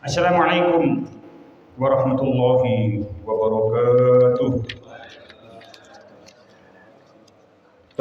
Assalamualaikum warahmatullahi wabarakatuh.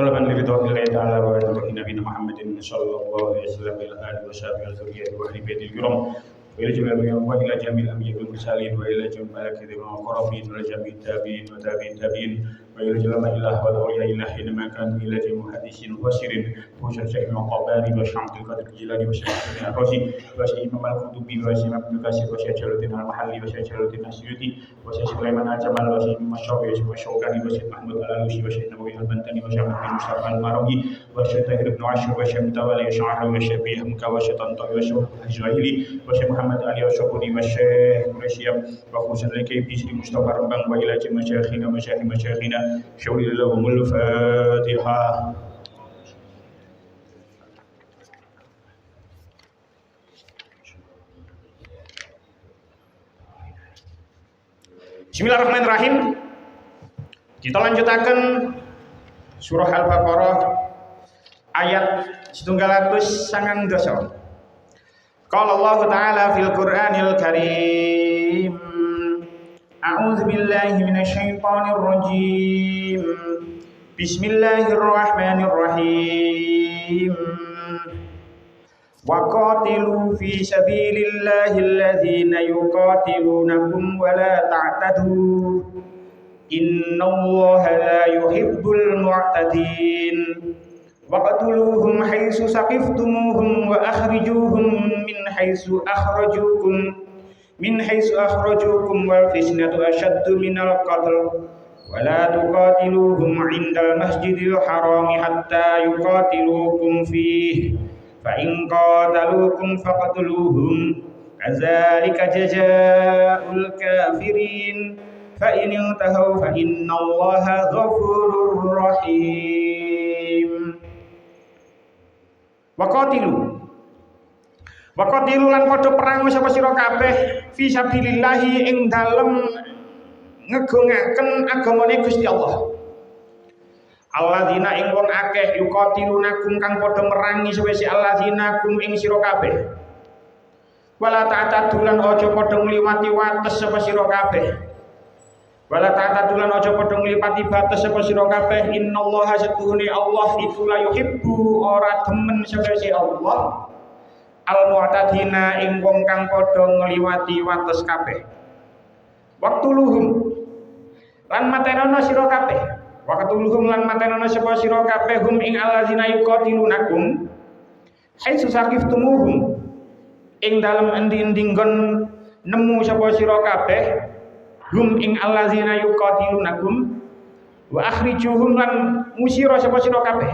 Talaban li ridwa'illahi ta'ala wa ridwa'i nabiyina Muhammadin sallallahu alaihi wasallam ila alihi wa sahbihi wa dzurriyyati wa ahli baitil kiram wa ila jami'il anbiya'i wal mursalin wa ila jami'il malaikati wal muqarrabin wa jami'it tabi'in wa tabi'it tabi'in wa ila jami'il ilah wal awliya ilahi ma kan ila jami'il muhaddisin wa sirin wa syar'i maqabari wa syamtil qadir jilani wa syar'i al-razi wa syar'i imam al-qutubi wa syar'i ibn kasir wa syar'i jaluddin al-mahalli wa syar'i jaluddin asyuti wa syar'i sulaiman al-jamal wa syar'i masyawiyah wa syawkani wa syar'i mahmud al-alusi wa syar'i nawawi al-bantani wa syar'i mustafa al-marawi wa syar'i tahir ibn ashur wa syar'i tawali wa syar'i wa syar'i hamka wa syar'i tantawi wa syar'i al-jahili wa syar'i muhammad ali wa syar'i wa syar'i quraisyam wa khusus al-kayb bisri mustafa rambang wa ila jami'i masyayikhina masyayikhina syawli lahumul fatihah. Bismillahirrahmanirrahim. Kita lanjutakan surah Al-Baqarah ayat 790. Qala Allah Ta'ala fil Qur'anil Karim. A'udzu billahi minasyaitonir rajim. Bismillahirrahmanirrahim. Wa qatilu fi sabilillahi alladhina yuqatilunakum wa la ta'tadu innallaha la yuhibbul mu'tadin waqtuluhum haitsu saqiftumuhum wa akhrijuhum min haitsu akhrajukum wal fitnatu ashaddu minal qatl wa la tuqatiluhum 'indal masjidil harami hatta yuqatilukum fihi fa in qataluukum faqtuluhum kadzalika jazaa'ul kafirin fa in intahu fa innallaha ghafurur rahim. Waqatilu lan padha perang sapa sira kabeh fi sabilillahi ing dalem ngegungaken agamane Gusti Allah. Alladzina ing wong akeh yuqatilunakum kang padha merangi sawise alladzina kum ing sira kabeh. Wala ta'tadulan aja padha ngliwati wates sapa sira kabeh. Wala ta'tadulan aja padha ngliwati batas sapa sira kabeh. Innallaha satuhune Allah iku la yuhibbu ora demen sawise Allah. Al-mu'tadina ing wong kang padha ngliwati wates kabeh. Waqtuluhum lan matenono sira kabeh. Waqtuluhum lan matenono sapa sira kabeh hum ing alladzina yuqatilunakum haitsu saqiftumuhum ing dalem endi-endi nggon nemu sapa sira kabeh hum ing alladzina yuqatilunakum wa akhrijuhum lan musira sapa sira kabeh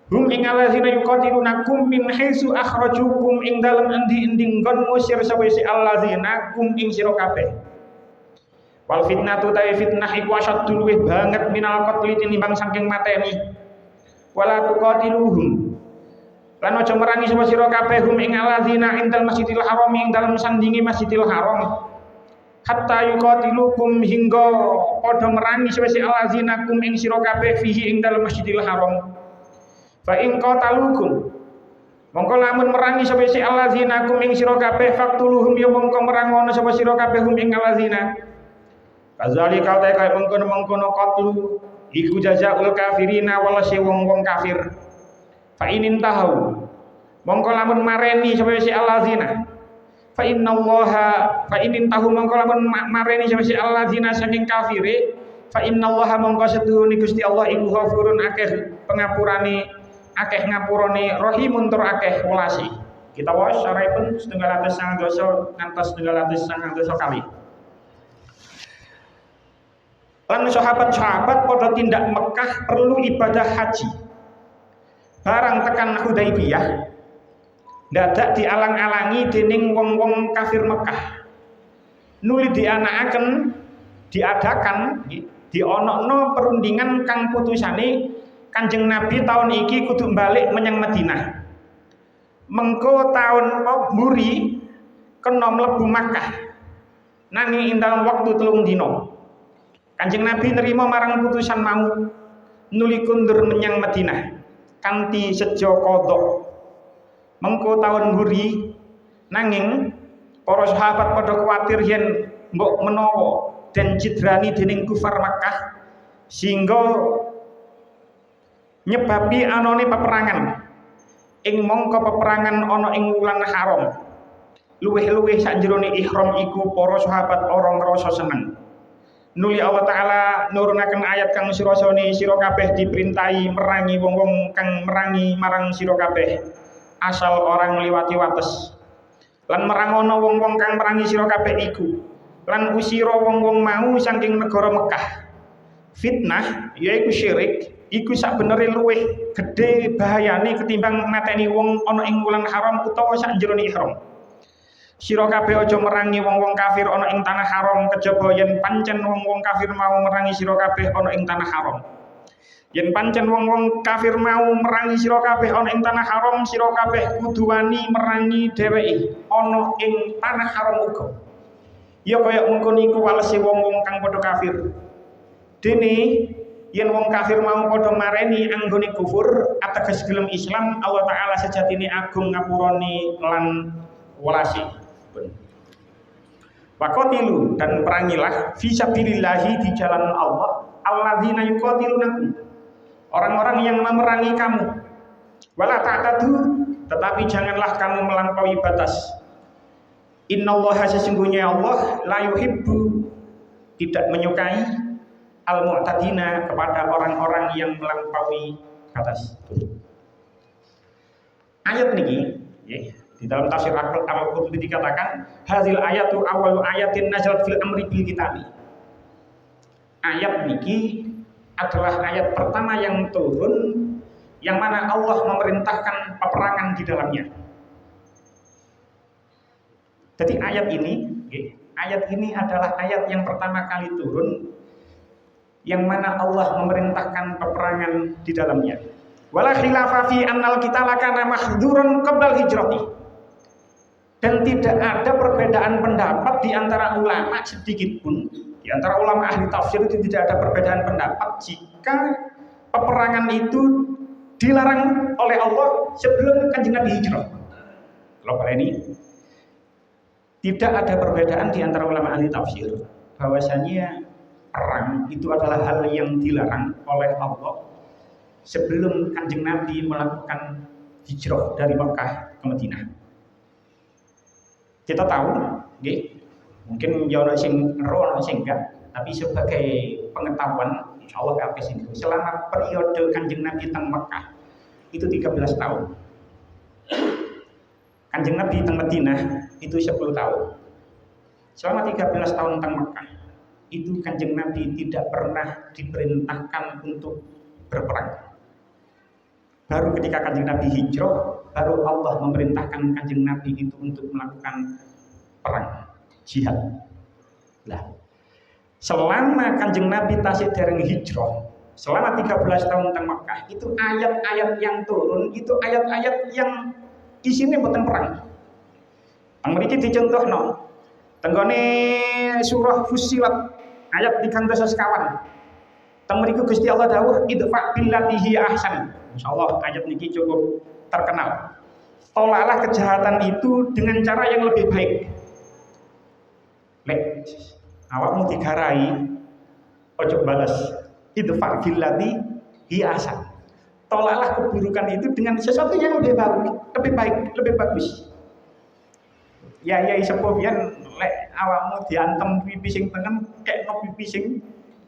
hum ing alladzina yuqatilunakum min haitsu akhrajukum ing dalem endi-endi nggon musir sapa si alladzina kum ing sira kabeh. Wal fitnatu ta'i fitnah iku asyaddu luwih banget minal qatli tinimbang saking mateni. Wala tuqatiluhum lan aja merangi sapa sira kabeh hum ing alladzina indal masjidil haram ing dalem sandingi masjidil haram. Hatta yuqatilukum hingga padha merangi sapa alladzina kum ing sira kabeh fihi ing dalem masjidil haram. Fa in qatalukum mongko lamun merangi sapa alladzina kum ing sira kabeh faqtuluhum ya mongko merangono sapa sira kabeh hum ing alladzina. Kadzalika ta kaya mengkono qatlu iku jazaul kafirina walase wong-wong kafir. Fa inin tahu mongko lamun mareni sapa alladzina. Fa innallaha fa inin tahu mongko lamun mareni sapa alladzina saking kafire. Fa innallaha mongko setuhune Gusti Allah iku ghafurun akeh pengapurane akeh ngapurane rahimun tur akeh welasi. Kita wae syarahipun 790 ngantos 790 kali. Lan sahabat-sahabat pada tindak Mekah perlu ibadah haji. Barang tekan Hudaibiyah dadak dialang-alangi dening wong-wong kafir Mekah. Nuli dianakaken diadakan dionokno perundingan kang putusane Kanjeng Nabi tahun iki kudu balik menyang Madinah. Mengko tahun mburi kena mlebu Makkah. Nanging ing dalam waktu 3 dina. Kanjeng Nabi nerima marang putusan mau nuli kundur menyang Madinah kanthi sejo kodok. Mengko taun mburi nanging para sahabat padha kuwatir yen mbok menawa den cidrani dening kufar Makkah sehingga nyebabi anane peperangan ing mongko peperangan ana ing wulan haram luweh-luweh sakjerone ihram iku para sahabat ora ngrasa seneng. Nuli Allah Ta'ala nurunaken ayat kang sirasane sira kabeh diperintahi merangi wong-wong kang merangi marang sira kabeh asal orang ngliwati wates lan merangono wong-wong kang merangi sira kabeh iku lan usira wong-wong mau saking negara Mekah. Fitnah yaiku syirik iku sakbenere luwih gedhe bahayane ketimbang mateni wong ana ing wulan haram utawa sakjerone ihram. Sira kabeh aja merangi wong-wong kafir ana ing tanah haram kejaba yen pancen wong-wong kafir mau merangi sira kabeh ana ing tanah haram. Yen pancen wong-wong kafir mau merangi sira kabeh ana ing tanah haram, sira kabeh kudu wani merangi dheweke ana ing tanah haram uga. Ya kaya mengkono iku walese wong-wong kang padha kafir. Dene yen wong kafir mau padha mareni anggone kufur ateges gelem Islam, Allah Ta'ala sejatine agung ngapurane lan welasi. Waqatilu dan perangilah fisabilillahi di jalan Allah alladzina yuqatilunakum orang-orang yang memerangi kamu wala ta'tadu tetapi janganlah kamu melampaui batas. Innallaha sesungguhnya Allah la yuhibbu tidak menyukai al-mu'tadina kepada orang-orang yang melampaui batas. Ayat niki di dalam tafsir Al-Qurtubi dikatakan hadhil ayatu awwalu ayatin nazalat fil amri bil kitabi. Ayat niki adalah ayat pertama yang turun yang mana Allah memerintahkan peperangan di dalamnya. Jadi ayat ini adalah ayat yang pertama kali turun yang mana Allah memerintahkan peperangan di dalamnya. Wala khilafa fi annal qitala kana mahdzuran qabla hijrati. Dan tidak ada perbedaan pendapat di antara ulama sedikit pun, di antara ulama ahli tafsir itu tidak ada perbedaan pendapat jika peperangan itu dilarang oleh Allah sebelum Kanjeng Nabi hijrah. Kalau kali ini tidak ada perbedaan di antara ulama ahli tafsir bahwasanya perang itu adalah hal yang dilarang oleh Allah sebelum Kanjeng Nabi melakukan hijrah dari Mekah ke Madinah. Kita tahu, mungkin ya ono sing ero ono sing enggak, tapi sebagai pengetahuan insyaallah kabeh sing selama periode Kanjeng Nabi teng Mekah itu 13 tahun. Kanjeng Nabi teng Madinah itu 10 tahun. Selama 13 tahun teng Mekah itu Kanjeng Nabi tidak pernah diperintahkan untuk berperang. Baru ketika Kanjeng Nabi hijrah, baru Allah memerintahkan Kanjeng Nabi itu untuk melakukan perang, jihad. Lah, selama Kanjeng Nabi tasih dereng hijrah, selama 13 tahun teng Mekah, itu ayat-ayat yang turun, itu ayat-ayat yang isinya boten perang. Ang mriki dicontohno. Tenggone surah Fussilat ayat 300 sekawan. Teng mriku Gusti Allah dawuh idfa billati hiya ahsan. Insyaallah ayat niki cukup terkenal. Tolaklah kejahatan itu dengan cara yang lebih baik. Lek awakmu digarai ojo balas idfa billati hiya ahsan. Tolaklah keburukan itu dengan sesuatu yang lebih baik, lebih bagus. Ya sepuh biyen lek awakmu diantem pipi sing tengen kekno pipi sing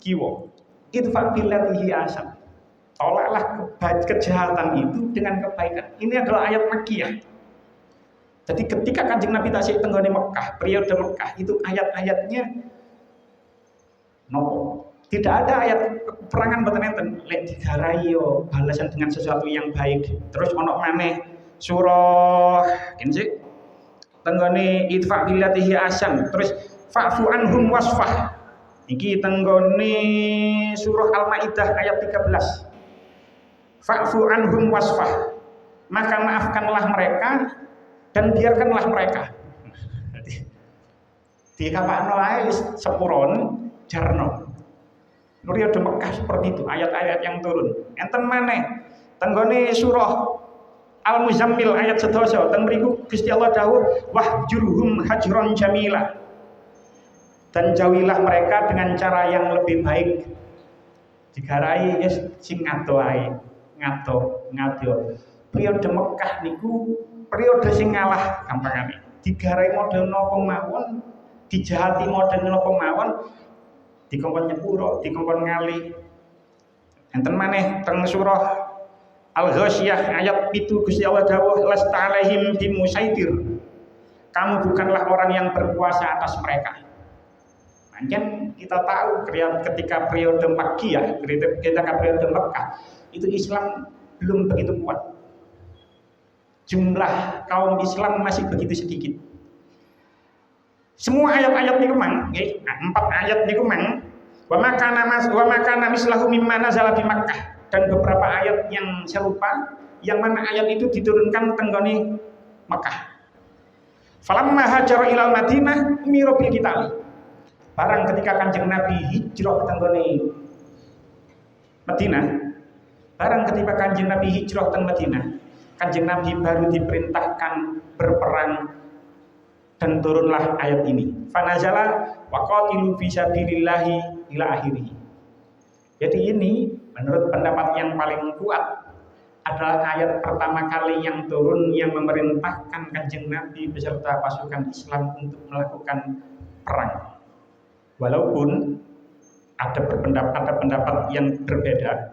kiwa. Idfa billati hiya ahsan. Tolaklah kejahatan itu dengan kebaikan. Ini adalah ayat Makkiyah. Jadi ketika Kanjeng Nabi tasik tenggone Mekah, periode Mekah itu ayat-ayatnya nopo. Tidak ada ayat perangan boten enten. Lek digarai yo balasan dengan sesuatu yang baik. Terus ono maneh surah sih tenggone idfa billati hiya ahsan. Terus fa'fu anhum wasfah. Iki tenggone surah Al-Maidah ayat 13. Fa'fu anhum wasfah. Maka maafkanlah mereka dan biarkanlah mereka. Di kapakno ae sepuron jarno. Periode Mekah seperti itu, ayat-ayat yang turun. Enten maneh tenggone surah Al-Muzammil ayat 11 teng mriku Gusti Allah dawuh wahjurhum hajron jamila. Dan jauhilah mereka dengan cara yang lebih baik. Digarai yes, sing ngato ae, ngato. Periode Mekah niku periode sing ngalah gampangane. Digarai model napa mawon, dijahati model napa mawon, dikongkon nyepuro, dikongkon ngali. Enten maneh teng surah Al-Ghasyiyah ayat 7 Gusti Allah dawuh lasta alaihim bimusaitir. Kamu bukanlah orang yang berkuasa atas mereka. Mungkin kita tahu ketika periode Makkiyah, ketika periode Mekah, itu Islam belum begitu kuat. Jumlah kaum Islam masih begitu sedikit. Semua ayat-ayat niku mang, nggih, 4 ayat niku mang, wa makana mislahu mimma nazala bi Makkah, dan beberapa ayat yang serupa yang mana ayat itu diturunkan tenggone Mekah. Falamma hajara ilal Madinah umira bil qital. Barang ketika Kanjeng Nabi hijrah tenggone Madinah, barang ketika Kanjeng Nabi hijrah teng Madinah, Kanjeng Nabi baru diperintahkan berperang dan turunlah ayat ini. Fanazala waqatilu fi sabilillahi ila akhirih. Jadi ini menurut pendapat yang paling kuat adalah ayat pertama kali yang turun yang memerintahkan Kanjeng Nabi beserta pasukan Islam untuk melakukan perang. Walaupun ada pendapat yang berbeda,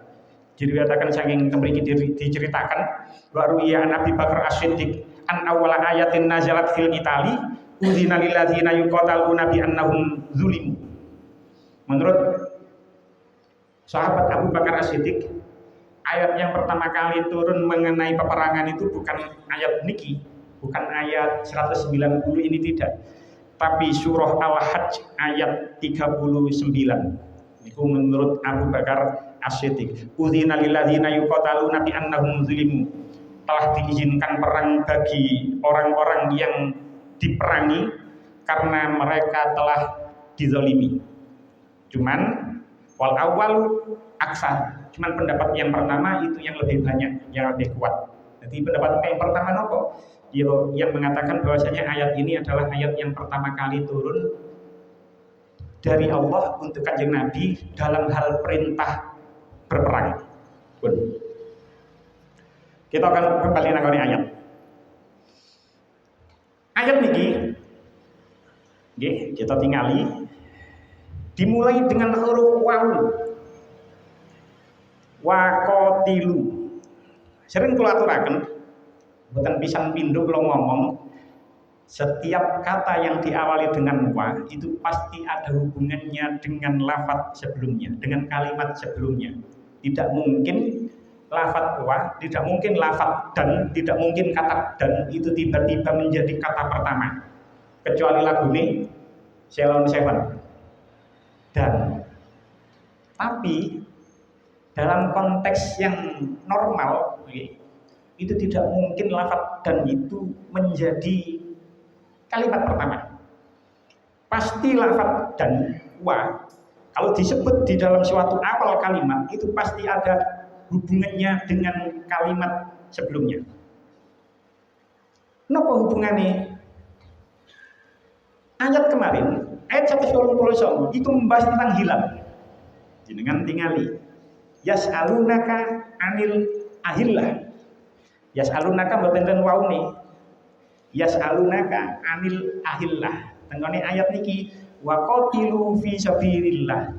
diriwayatkan saking mriki diceritakan wa ruwiya Nabi Bakar As-Siddiq an awwala ayatin nazalat fil qitali udzina lil ladzina yuqataluna bi annahum zulimu. Menurut sahabat Abu Bakar As-Siddiq, ayat yang pertama kali turun mengenai peperangan itu bukan ayat niki, bukan ayat 190 ini tidak. Tapi surah Al-Hajj ayat 39. Itu menurut Abu Bakar As-Siddiq. Udzina lil ladzina yuqataluna bi annahum zulimu. Telah diizinkan perang bagi orang-orang yang diperangi karena mereka telah dizalimi. Cuman wal awal aksar. Cuman pendapat yang pertama itu yang lebih banyak, yang lebih kuat. Jadi pendapat yang pertama nopo? Yang mengatakan bahwasanya ayat ini adalah ayat yang pertama kali turun dari Allah untuk Kanjeng Nabi dalam hal perintah berperang. Kita akan kembali nangoni ayat. Ayat niki nggih kita tingali dimulai dengan huruf waw. Waqatilu. Sering kula aturaken bukan pisan pindho kalau ngomong, setiap kata yang diawali dengan wa itu pasti ada hubungannya dengan lafaz sebelumnya, dengan kalimat sebelumnya. Tidak mungkin lafaz wa, tidak mungkin lafaz dan, tidak mungkin kata dan itu tiba-tiba menjadi kata pertama. Kecuali lagu ini Ceylon Seven. Dan tapi dalam konteks yang normal, itu tidak mungkin lafaz dan itu menjadi kalimat pertama. Pasti lafaz dan wa kalau disebut di dalam suatu awal kalimat itu pasti ada hubungannya dengan kalimat sebelumnya. Napa hubungannya? Ayat kemarin, ayat 129 itu membahas tentang hilal. Jenengan tingali. Yas'alunaka anil ahillah. Yas'alunaka mboten ten waune. Yas'alunaka anil ahillah. Tengene ayat niki waqatilu fi sabilillah.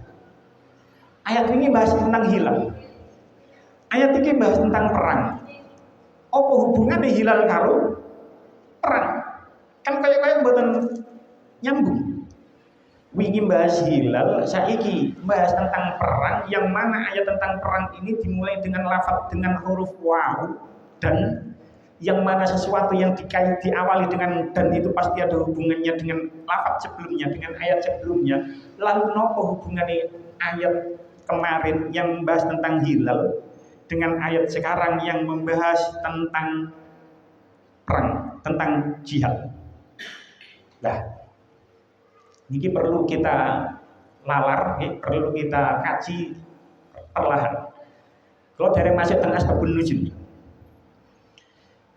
Ayat ini bahas tentang hilal. Ayat ini bahas tentang perang. Apa hubungannya hilal karo perang? Kan kaya-kaya mboten nyambung. Wingi bahas hilal, saiki bahas tentang perang, yang mana ayat tentang perang ini dimulai dengan lafaz dengan huruf waw, dan yang mana sesuatu yang diawali dengan dan itu pasti ada hubungannya dengan lafaz sebelumnya, dengan ayat sebelumnya. Lalu nopo hubungannya ayat kemarin yang membahas tentang hilal dengan ayat sekarang yang membahas tentang perang, tentang jihad? Nah, ini perlu kita lalar, perlu kita kaji perlahan. Kalau dari masuk tengah asbabun nuzul,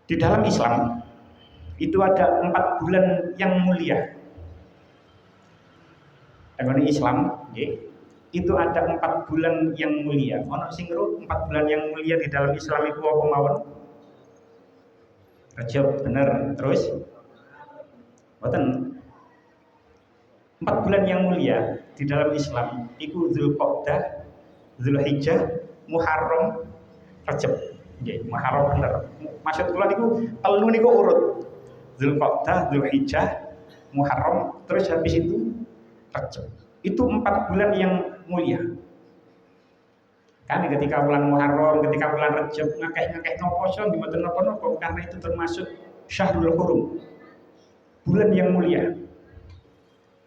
Di dalam Islam itu ada 4 bulan yang mulia. Dalam Islam, itu ada 4 bulan yang mulia. Ono sing ngro 4 bulan yang mulia di dalam Islam itu apa mawon? Rajab bener, terus boten. 4 bulan yang mulia di dalam Islam itu Dzulqa'dah, Dzulhijjah, Muharram, Rajab. Nggih, Muharram bener. Maksud kula niku telu niku urut. Dzulqa'dah, Dzulhijjah, Muharram, terus habis itu Rajab. Itu 4 bulan yang mulia. Kan ketika bulan Muharram, ketika bulan Rajab ngakeh-ngakeh nopo so mboten napa-napa karena itu termasuk Syahrul Hurum. Bulan yang mulia.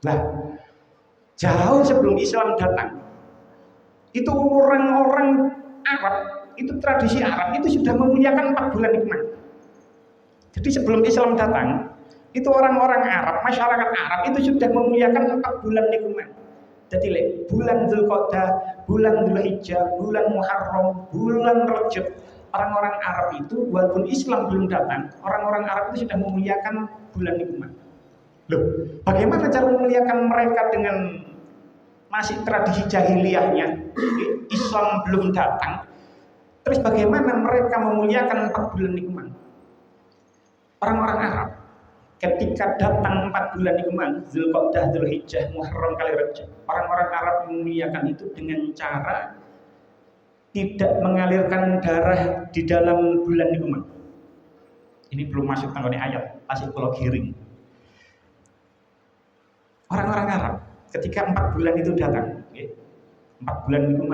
Nah, jauh sebelum Islam datang, itu orang-orang Arab, itu tradisi Arab itu sudah memuliakan 4 bulan itu. Jadi sebelum Islam datang, itu orang-orang Arab, masyarakat Arab itu sudah memuliakan 4 bulan itu. Jadi bulan Dzulqa'dah, bulan Dzulhijjah, bulan Muharram, bulan Rajab, orang-orang Arab itu walaupun Islam belum datang, orang-orang Arab itu sudah memuliakan bulan itu. Loh, bagaimana cara memuliakan mereka dengan masih tradisi jahiliyahnya? Islam belum datang. Terus bagaimana mereka memuliakan 4 bulan itu? Orang-orang Arab ketika datang 4 bulan itu, Dzulqa'dah, Dzulhijjah, Muharram kali Rajab, orang-orang Arab memuliakan itu dengan cara tidak mengalirkan darah di dalam bulan itu. Ini belum masuk tanggone ayat, masih kula giring. Orang-orang Arab ketika 4 bulan itu datang, 4 bulan itu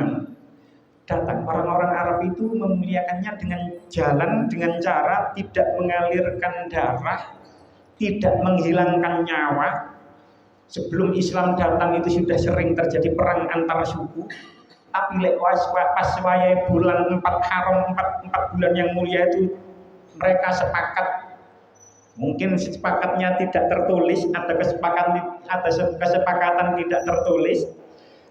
datang, orang-orang Arab itu memuliakannya dengan jalan, dengan cara tidak mengalirkan darah, tidak menghilangkan nyawa. Sebelum Islam datang itu sudah sering terjadi perang antar suku. Tapi pas wayai bulan 4 Haram, 4 bulan yang mulia itu mereka sepakat. Mungkin sepakatnya tidak tertulis, ada kesepakatan tidak tertulis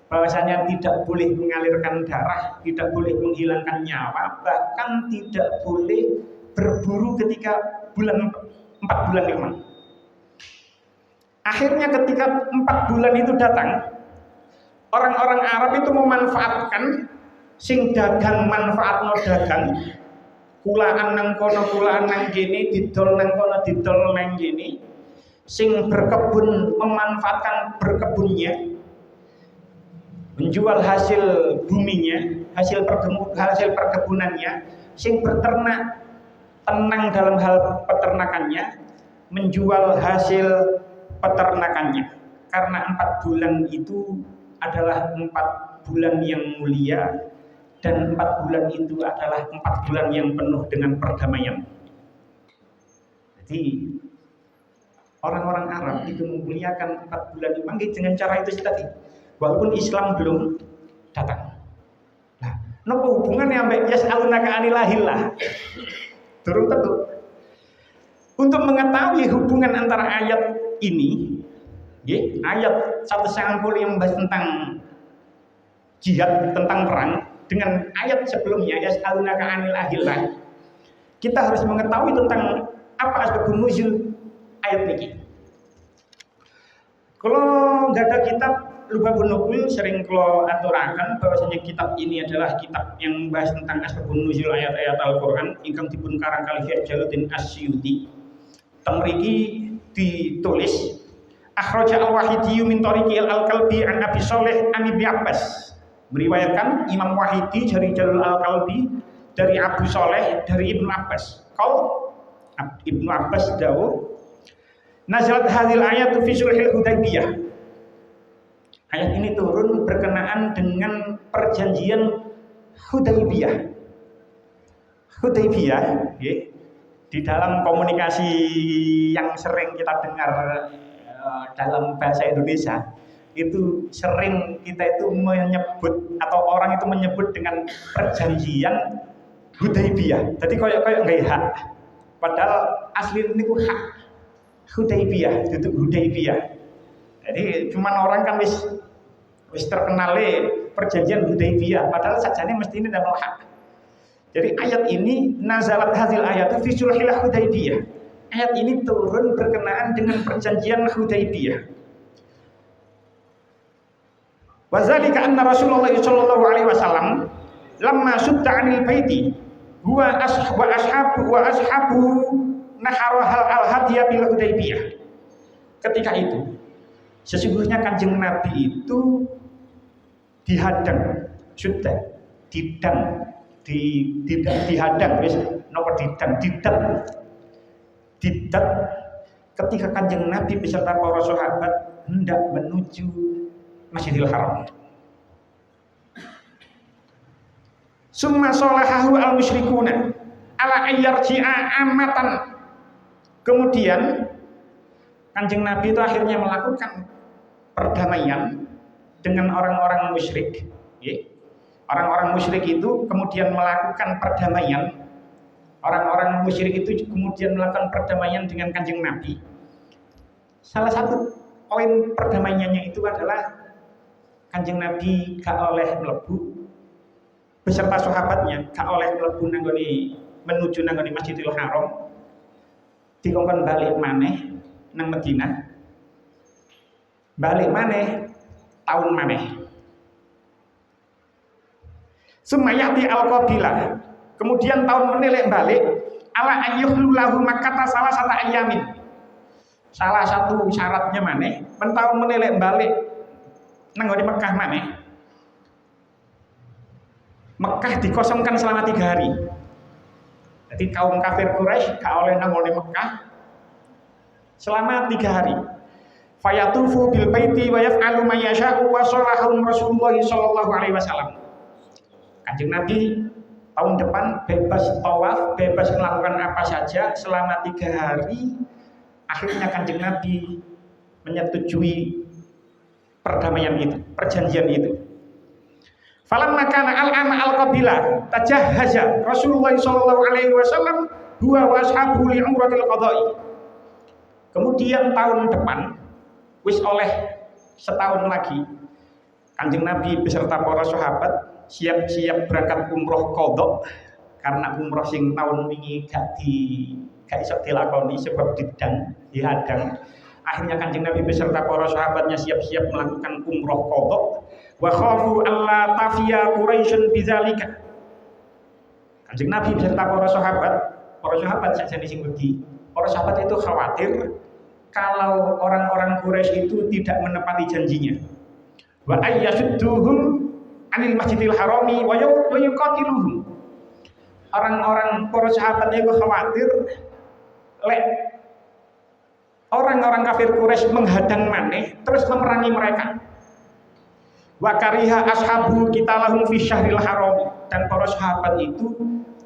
bahwasanya tidak boleh mengalirkan darah, tidak boleh menghilangkan nyawa, bahkan tidak boleh berburu ketika 4 bulan memang. Akhirnya ketika 4 bulan itu datang, orang-orang Arab itu memanfaatkan sing dagang manfaatno dagang, kulaan nang kono kulaan nang kene, didol nang kono didol nang kene. Sing berkebun memanfaatkan berkebunnya, menjual hasil buminya, hasil perkebunannya. Sing berternak tenang dalam hal peternakannya, menjual hasil peternakannya. Karena 4 bulan itu adalah 4 bulan yang mulia, dan 4 bulan itu adalah 4 bulan yang penuh dengan perdamaian. Jadi orang-orang Arab itu memuliakan 4 bulan itu dengan cara itu tadi, walaupun Islam belum datang. Nah, apa hubungannya sampai yas'alunaka 'anil ahillah? Turun tentu. Untuk mengetahui hubungan antara ayat ini, ayat 190 yang membahas tentang jihad, tentang perang, dengan ayat sebelumnya yas'alunaka 'anil ahillah, kita harus mengetahui tentang apa asbabun nuzul ayat ini. Kalau nggak ada kitab Lubabun Nukul, sering kalau aturakan bahwasanya kitab ini adalah kitab yang membahas tentang asbabun nuzul ayat-ayat Al-Qur'an ingkang dipun karang kalih Jalaluddin Asyuti. Teng mriki ditulis akhraja al-Wahidi min tariqi al-Kalbi an Abi Shalih an Ibnu Abbas. Meriwayatkan Imam Wahidi dari Jalal al-Kalbi dari Abu Shalih dari Ibnu Abbas. Kau Ibnu Abbas dawuh, nazalat hadhil ayatu fi sulhil Hudaybiyah. Ayat ini turun berkenaan dengan perjanjian Hudaybiyah. Hudaybiyah, di dalam komunikasi yang sering kita dengar dalam bahasa Indonesia, itu sering kita itu menyebut atau orang itu menyebut dengan perjanjian Hudaybiyah. Jadi kayak nggak hak, padahal asli ini ku hak Hudaybiyah, itu Hudaybiyah. Jadi cuman orang kan wis terkenal perjanjian Hudaybiyah, padahal sajane mesti ini adalah hak. Jadi ayat ini nazalat hazil ayat fi sulhil Hudaybiyah. Ayat ini turun berkenaan dengan perjanjian Hudaybiyah. Wazalika anna Rasulullah sallallahu alaihi wasallam lamma sudda 'anil baiti huwa ashabu nahara al-hadiya bil Hudaybiyah. Ketika itu sesungguhnya Kanjeng Nabi itu dihadang, sudah didang, dihadang, wis napa didat ketika Kanjeng Nabi beserta para sahabat hendak menuju Masjidil Haram. Summa sholahahu al-musyrikuna ala ayyarji'a amatan. Kemudian Kanjeng Nabi itu akhirnya melakukan perdamaian dengan orang-orang musyrik. Orang-orang musyrik itu kemudian melakukan perdamaian. Orang-orang musyrik itu kemudian melakukan perdamaian dengan Kanjeng Nabi. Salah satu poin perdamaiannya itu adalah Kanjeng Nabi gak oleh mlebu beserta sahabatnya, gak oleh mlebu menuju nanggone Masjidil Haram. Dikongkon balik maneh nang Madinah. Balik maneh tahun maneh. Sumayati al-qabilah. Kemudian tahun menelek balik ala ayyuhlulahu makkata salah satu ayamin. Salah satu syaratnya maneh tahun menelek balik nang di Mekah maneh. Mekah dikosongkan selama 3 hari. Jadi kaum kafir Quraisy gak oleh nang di Mekah selama 3 hari. Fayatufu bil baiti wa yaf'alu ma yasha'u wa shalahum Rasulullah sallallahu alaihi wasallam. Kanjeng Nabi tahun depan bebas tawaf, bebas melakukan apa saja selama 3 hari. Akhirnya Kanjeng Nabi menyetujui perdamaian itu, perjanjian itu. Falamma kana al-ama al-qabilah tajahhaza Rasulullah sallallahu alaihi wasallam huwa wa ashabuhu li umratil qada'i. Kemudian tahun depan wis oleh setahun lagi Kanjeng Nabi beserta para sahabat siap-siap berangkat umroh qadha, karena umroh sing tahun wingi gak iso dilakoni sebab dihadang. Akhirnya Kanjeng Nabi beserta para sahabatnya siap-siap melakukan umroh qadha. Wa khafu alla tafiya Quraisyun bidzalika. Kanjeng Nabi beserta para sahabat sakjane sing wedi. Para sahabat itu khawatir kalau orang-orang Quraisy itu tidak menepati janjinya. Wa ayyasudduhum 'anil Masjidil Harami wa yuqatiluhum. Orang-orang para sahabatnya itu khawatir lek orang-orang kafir Quraisy menghadang maneh terus memerangi mereka. Wa kariha ashabu qitalahum fi syahril haram, dan para sahabat itu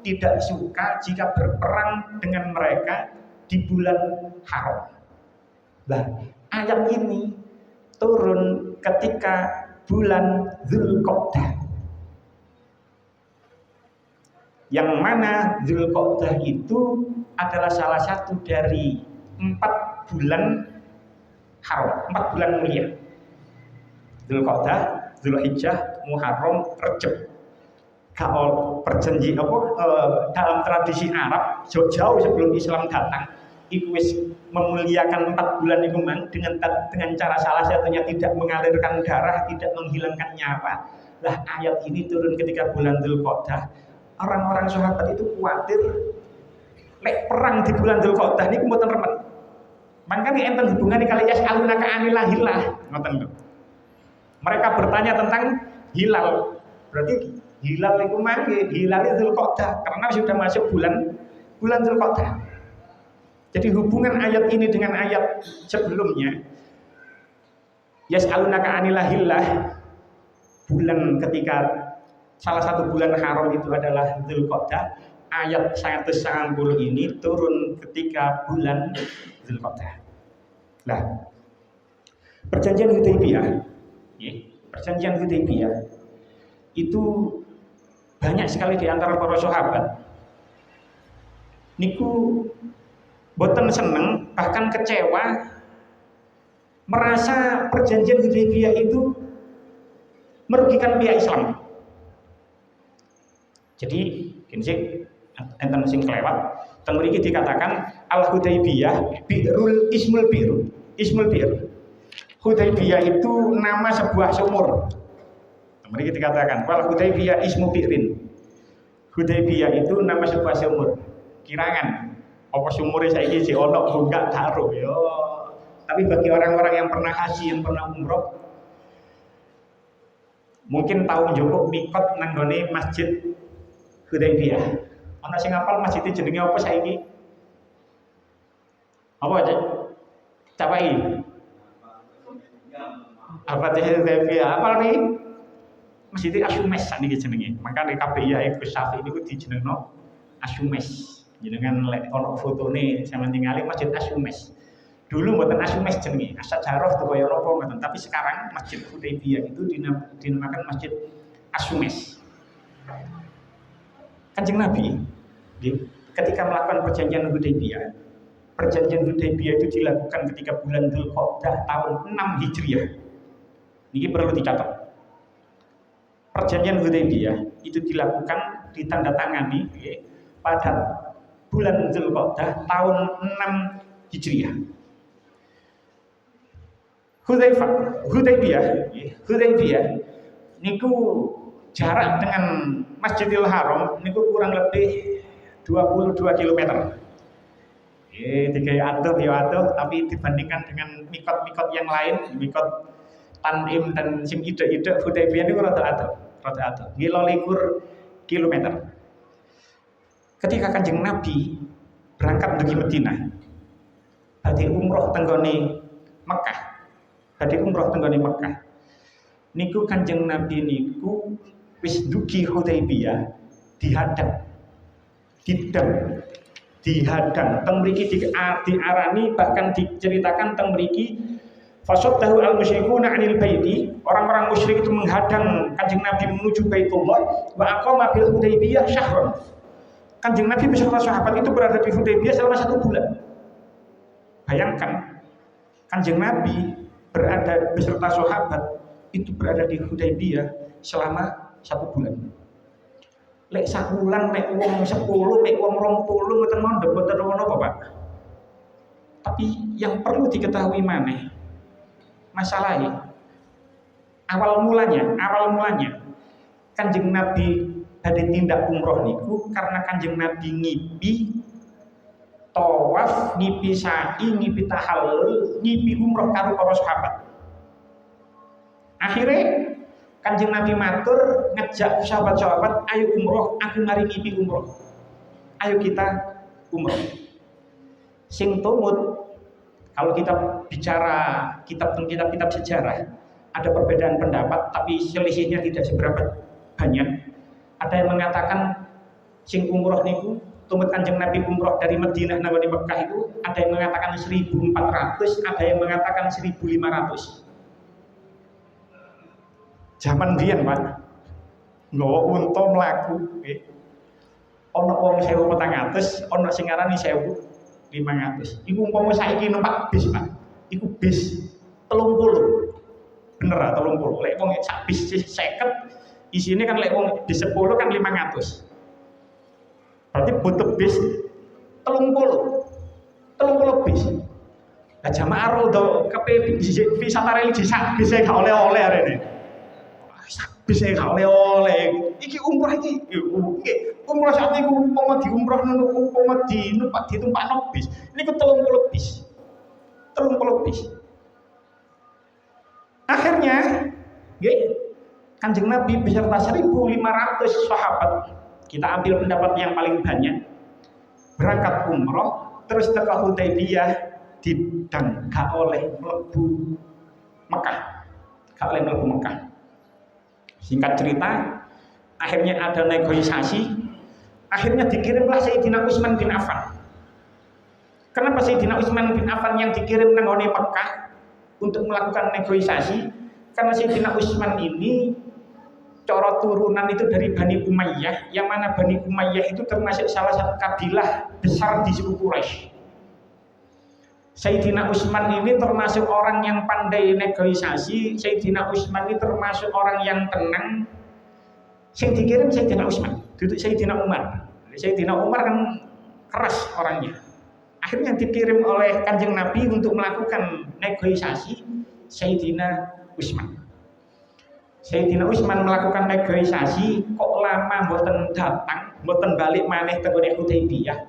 tidak suka jika berperang dengan mereka di bulan haram. Nah, ayat ini turun ketika bulan Dzulqa'dah. Yang mana Dzulqa'dah itu adalah salah satu dari 4 bulan haram, 4 bulan mulia. Dzulqa'dah, Dzulhijjah, Muharram, Rajab. Kalau perjanji dalam tradisi Arab jauh sebelum Islam datang, iku wis memuliakan 4 bulan itu dengan cara salah satunya tidak mengalirkan darah, tidak menghilangkan nyawa. Lah ayat ini turun ketika bulan Dzulqa'dah. Orang-orang sahabat itu khawatir lek perang di bulan Dzulqa'dah niku mboten remen. Mangkane enten hubungane kali yas'alunaka 'anil hilal, ngoten lho. Mereka bertanya tentang hilal. Berarti hilal itu mangke, hilal Dzulqa'dah karena sudah masuk bulan Dzulqa'dah. Jadi hubungan ayat ini dengan ayat sebelumnya, yas'alunaka 'anil hilal, bulan ketika salah satu bulan haram itu adalah Dzulqa'dah. Ayat 190 ini turun ketika bulan Dzulqa'dah. Nah, perjanjian Hudaybiyah, perjanjian Hudaybiyah itu banyak sekali di antara para sahabat niku boten seneng, bahkan kecewa, merasa perjanjian Hudaybiyah itu merugikan pihak Islam. Jadi Kinsik enten sing kelewat. Teng mriki dikatakan Al-Hudaybiyah bi'rul ismul bi'r. Ismul bi'r. Hudaybiyah itu nama sebuah sumur. Teng mriki dikatakan wal Hudaybiyah ismu bi'rin. Hudaybiyah itu nama sebuah sumur. Kirangan apa sumure saiki sik ono enggak taruh ya. Tapi bagi orang-orang yang pernah haji, yang pernah umroh, mungkin tahu njupuk mikot nang gone Masjid Hudaybiyah. Ana sing ngapal masjid iki jenenge apa saiki? Apa aja? Capai. Apa Hudaybiyah? Apal nih? Masjid Asyumes sakniki jenenge. Mangkane KBIA iku Syafi'i niku dijenengno Asyumes. Jenengan lek ana fotone sampeyan tingali Masjid Asyumes. Dulu mboten Asyumes jenenge, Asy-Syajarah tuh kaya napa ngoten, tapi sekarang Masjid Hudaybiyah itu dinamakan Masjid Asyumes. Kanjeng Nabi ketika melakukan perjanjian Hudaybiyah, perjanjian Hudaybiyah itu dilakukan ketika bulan Dzulqa'dah tahun 6 Hijriah. Ini perlu dicatat. Perjanjian Hudaybiyah itu dilakukan ditandatangani pada bulan Dzulqa'dah tahun 6 Hijriah. Hudaybiyah niku jarak dengan Masjidil Haram niku kurang lebih 22 km. Tiga adoh ya adoh, tapi dibandingkan dengan mikot-mikot yang lain, mikot Tanim dan sing ide-ide Hudaybiyah niku rada adoh. 22 km. Ketika Kanjeng Nabi berangkat dari Madinah, badhe umroh tenggone Mekah. Niku Kanjeng Nabi niku wis dugi Hudaybiyah dihadang teng mriki diarani, bahkan diceritakan teng mriki fasaddahu al-musyrikuuna 'anil baiti, orang-orang musyrik itu menghadang Kanjeng Nabi menuju Baitullah, wa aqama bil Hudaybiyah syahran. Kanjeng Nabi beserta sahabat itu berada di Hudaybiyah selama 1 bulan. Bayangkan Kanjeng Nabi berada beserta sahabat itu berada di Hudaybiyah selama 1 bulan. Lek sakulan nek wong 10, nek wong 20 ngoten mondok mboten ono apa, Pak. Tapi yang perlu diketahui maneh masalahnya awal mulanya Kanjeng Nabi badhe tindak umroh niku karena Kanjeng Nabi ngipi tawaf, ngipi sa'i, ngipi tahallul, ngipi umroh karo para sahabat. Akhirnya Kanjeng Nabi matur ngejak sahabat-sahabat, ayo umroh, aku mari ngipi umroh. Ayo kita umroh. Sing tumut, kalau kita bicara kitab-kitab sejarah, ada perbedaan pendapat, tapi selisihnya tidak seberapa banyak. Ada yang mengatakan sing umroh niku tumut Kanjeng Nabi umroh dari Madinah nang Mekah itu, ada yang mengatakan 1400, ada yang mengatakan 1500. Zaman biyen, Pak, nggawa unta mlaku, ana wong 1400, ana sing ngarani 1500. Iku umpama saiki numpak bis, Pak, iku bis 30. Bener ah 30. Lek wong sak bis 50, isine kan lek wong bis 10 kan 500. Berarti butuh bis 30 bis. Lah jamaah rodo kepe wisata religi sak bis gak oleh-oleh arene. Bisa gak oleh-oleh. Iki umrah iki. Umrah saat iku umpama diumrahno umpama ditumpakno bis. Niku 30 bis. 30 bis. Akhirnya nggih Kanjeng Nabi beserta 1.500 sahabat, kita ambil pendapat yang paling banyak, berangkat umrah terus teka Hudaybiyah dan gak oleh mlebu Mekah. Gak oleh mlebu Mekah. Singkat cerita, akhirnya ada negosiasi, akhirnya dikirimlah Sayyidina Utsman bin Affan. Kenapa Sayyidina Utsman bin Affan yang dikirim nang Mekah untuk melakukan negosiasi? Karena Sayyidina Utsman ini cara turunan itu dari Bani Umayyah, yang mana Bani Umayyah itu termasuk salah satu kabilah besar di suku Quraisy. Sayyidina Utsman ini termasuk orang yang pandai negosiasi. Sayyidina Utsman ini termasuk orang yang tenang. Yang dikirim Sayyidina Utsman duduk Sayyidina Umar. Sayyidina Umar kan keras orangnya. Akhirnya dikirim oleh Kanjeng Nabi untuk melakukan negosiasi Sayyidina Utsman. Sayyidina Utsman melakukan negosiasi, kok lama mboten datang, mboten balik maneh teng Hudaybiyah.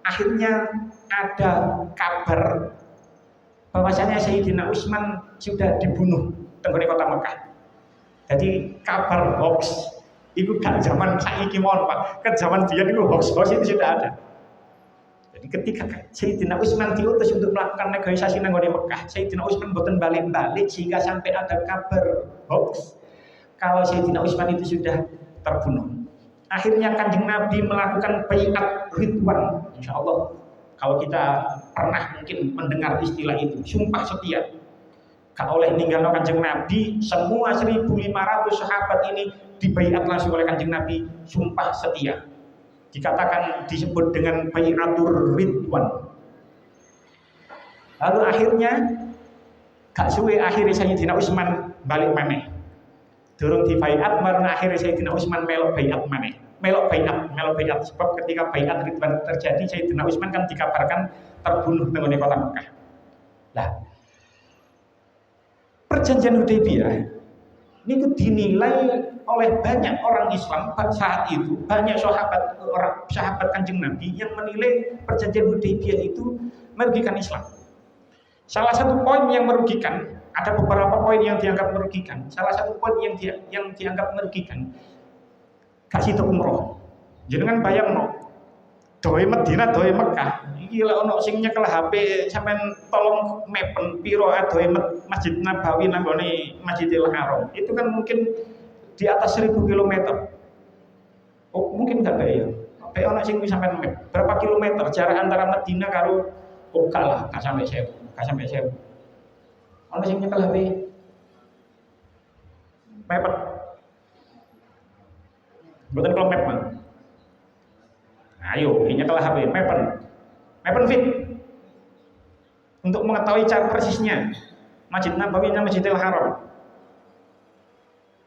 Akhirnya ada kabar bahwasanya Sayyidina Utsman sudah dibunuh teng kota Mekah. Jadi kabar hoax itu gak zaman saiki mohon Pak, ke zaman dia itu hoax itu sudah ada. Jadi ketika Sayyidina Utsman diutus untuk melakukan negosiasi nang Mekah, Sayyidina Utsman boten balik-balik sehingga sampai ada kabar hoax kalau Sayyidina Utsman itu sudah terbunuh. Akhirnya Kanjeng Nabi melakukan baiat ridwan. Insyaallah kalau kita pernah mungkin mendengar istilah itu, sumpah setia. Gak oleh ninggalno Kanjeng Nabi, semua 1.500 sahabat ini dibaiat langsung oleh Kanjeng Nabi, sumpah setia. Dikatakan disebut dengan baiatur ridwan. Lalu akhirnya gak suwe akhirnya Sayyidina Utsman balik maneh. Durung dibaiat marang akhirnya Sayyidina Utsman melok baiat maneh. Melok baiat sebab ketika baiat ridwan terjadi Sayyidina Utsman kan dikabarkan terbunuh di kota Mekah. Lah, perjanjian Hudaybiyah ini dinilai oleh banyak orang Islam saat itu, banyak sahabat Kanjeng Nabi yang menilai perjanjian Hudaybiyah itu merugikan Islam. Salah satu poin yang merugikan, ada beberapa poin yang dianggap merugikan. Salah satu poin yang dianggap merugikan, kasih itu umroh. Jenengan bayangno, doe Madinah, doe Mekah. Iki lek ono sing nyekel HP sampean tolong mepen piro adoe Masjid Nabawi nang gone Masjidil Haram. Itu kan mungkin di atas 1.000 km. Oh, mungkin enggak bayar. Kayak ono sing wis sampean map. Berapa kilometer jarak antara Madinah karo kalah, gak sampai 1.000. Ono sing nyekel HP. Mepet. Mboten kalau map, Bang. Ayo, ini nyekel HP, Mapen fit untuk mengetahui cara persisnya Masjid Nabawi dan Masjidil Haram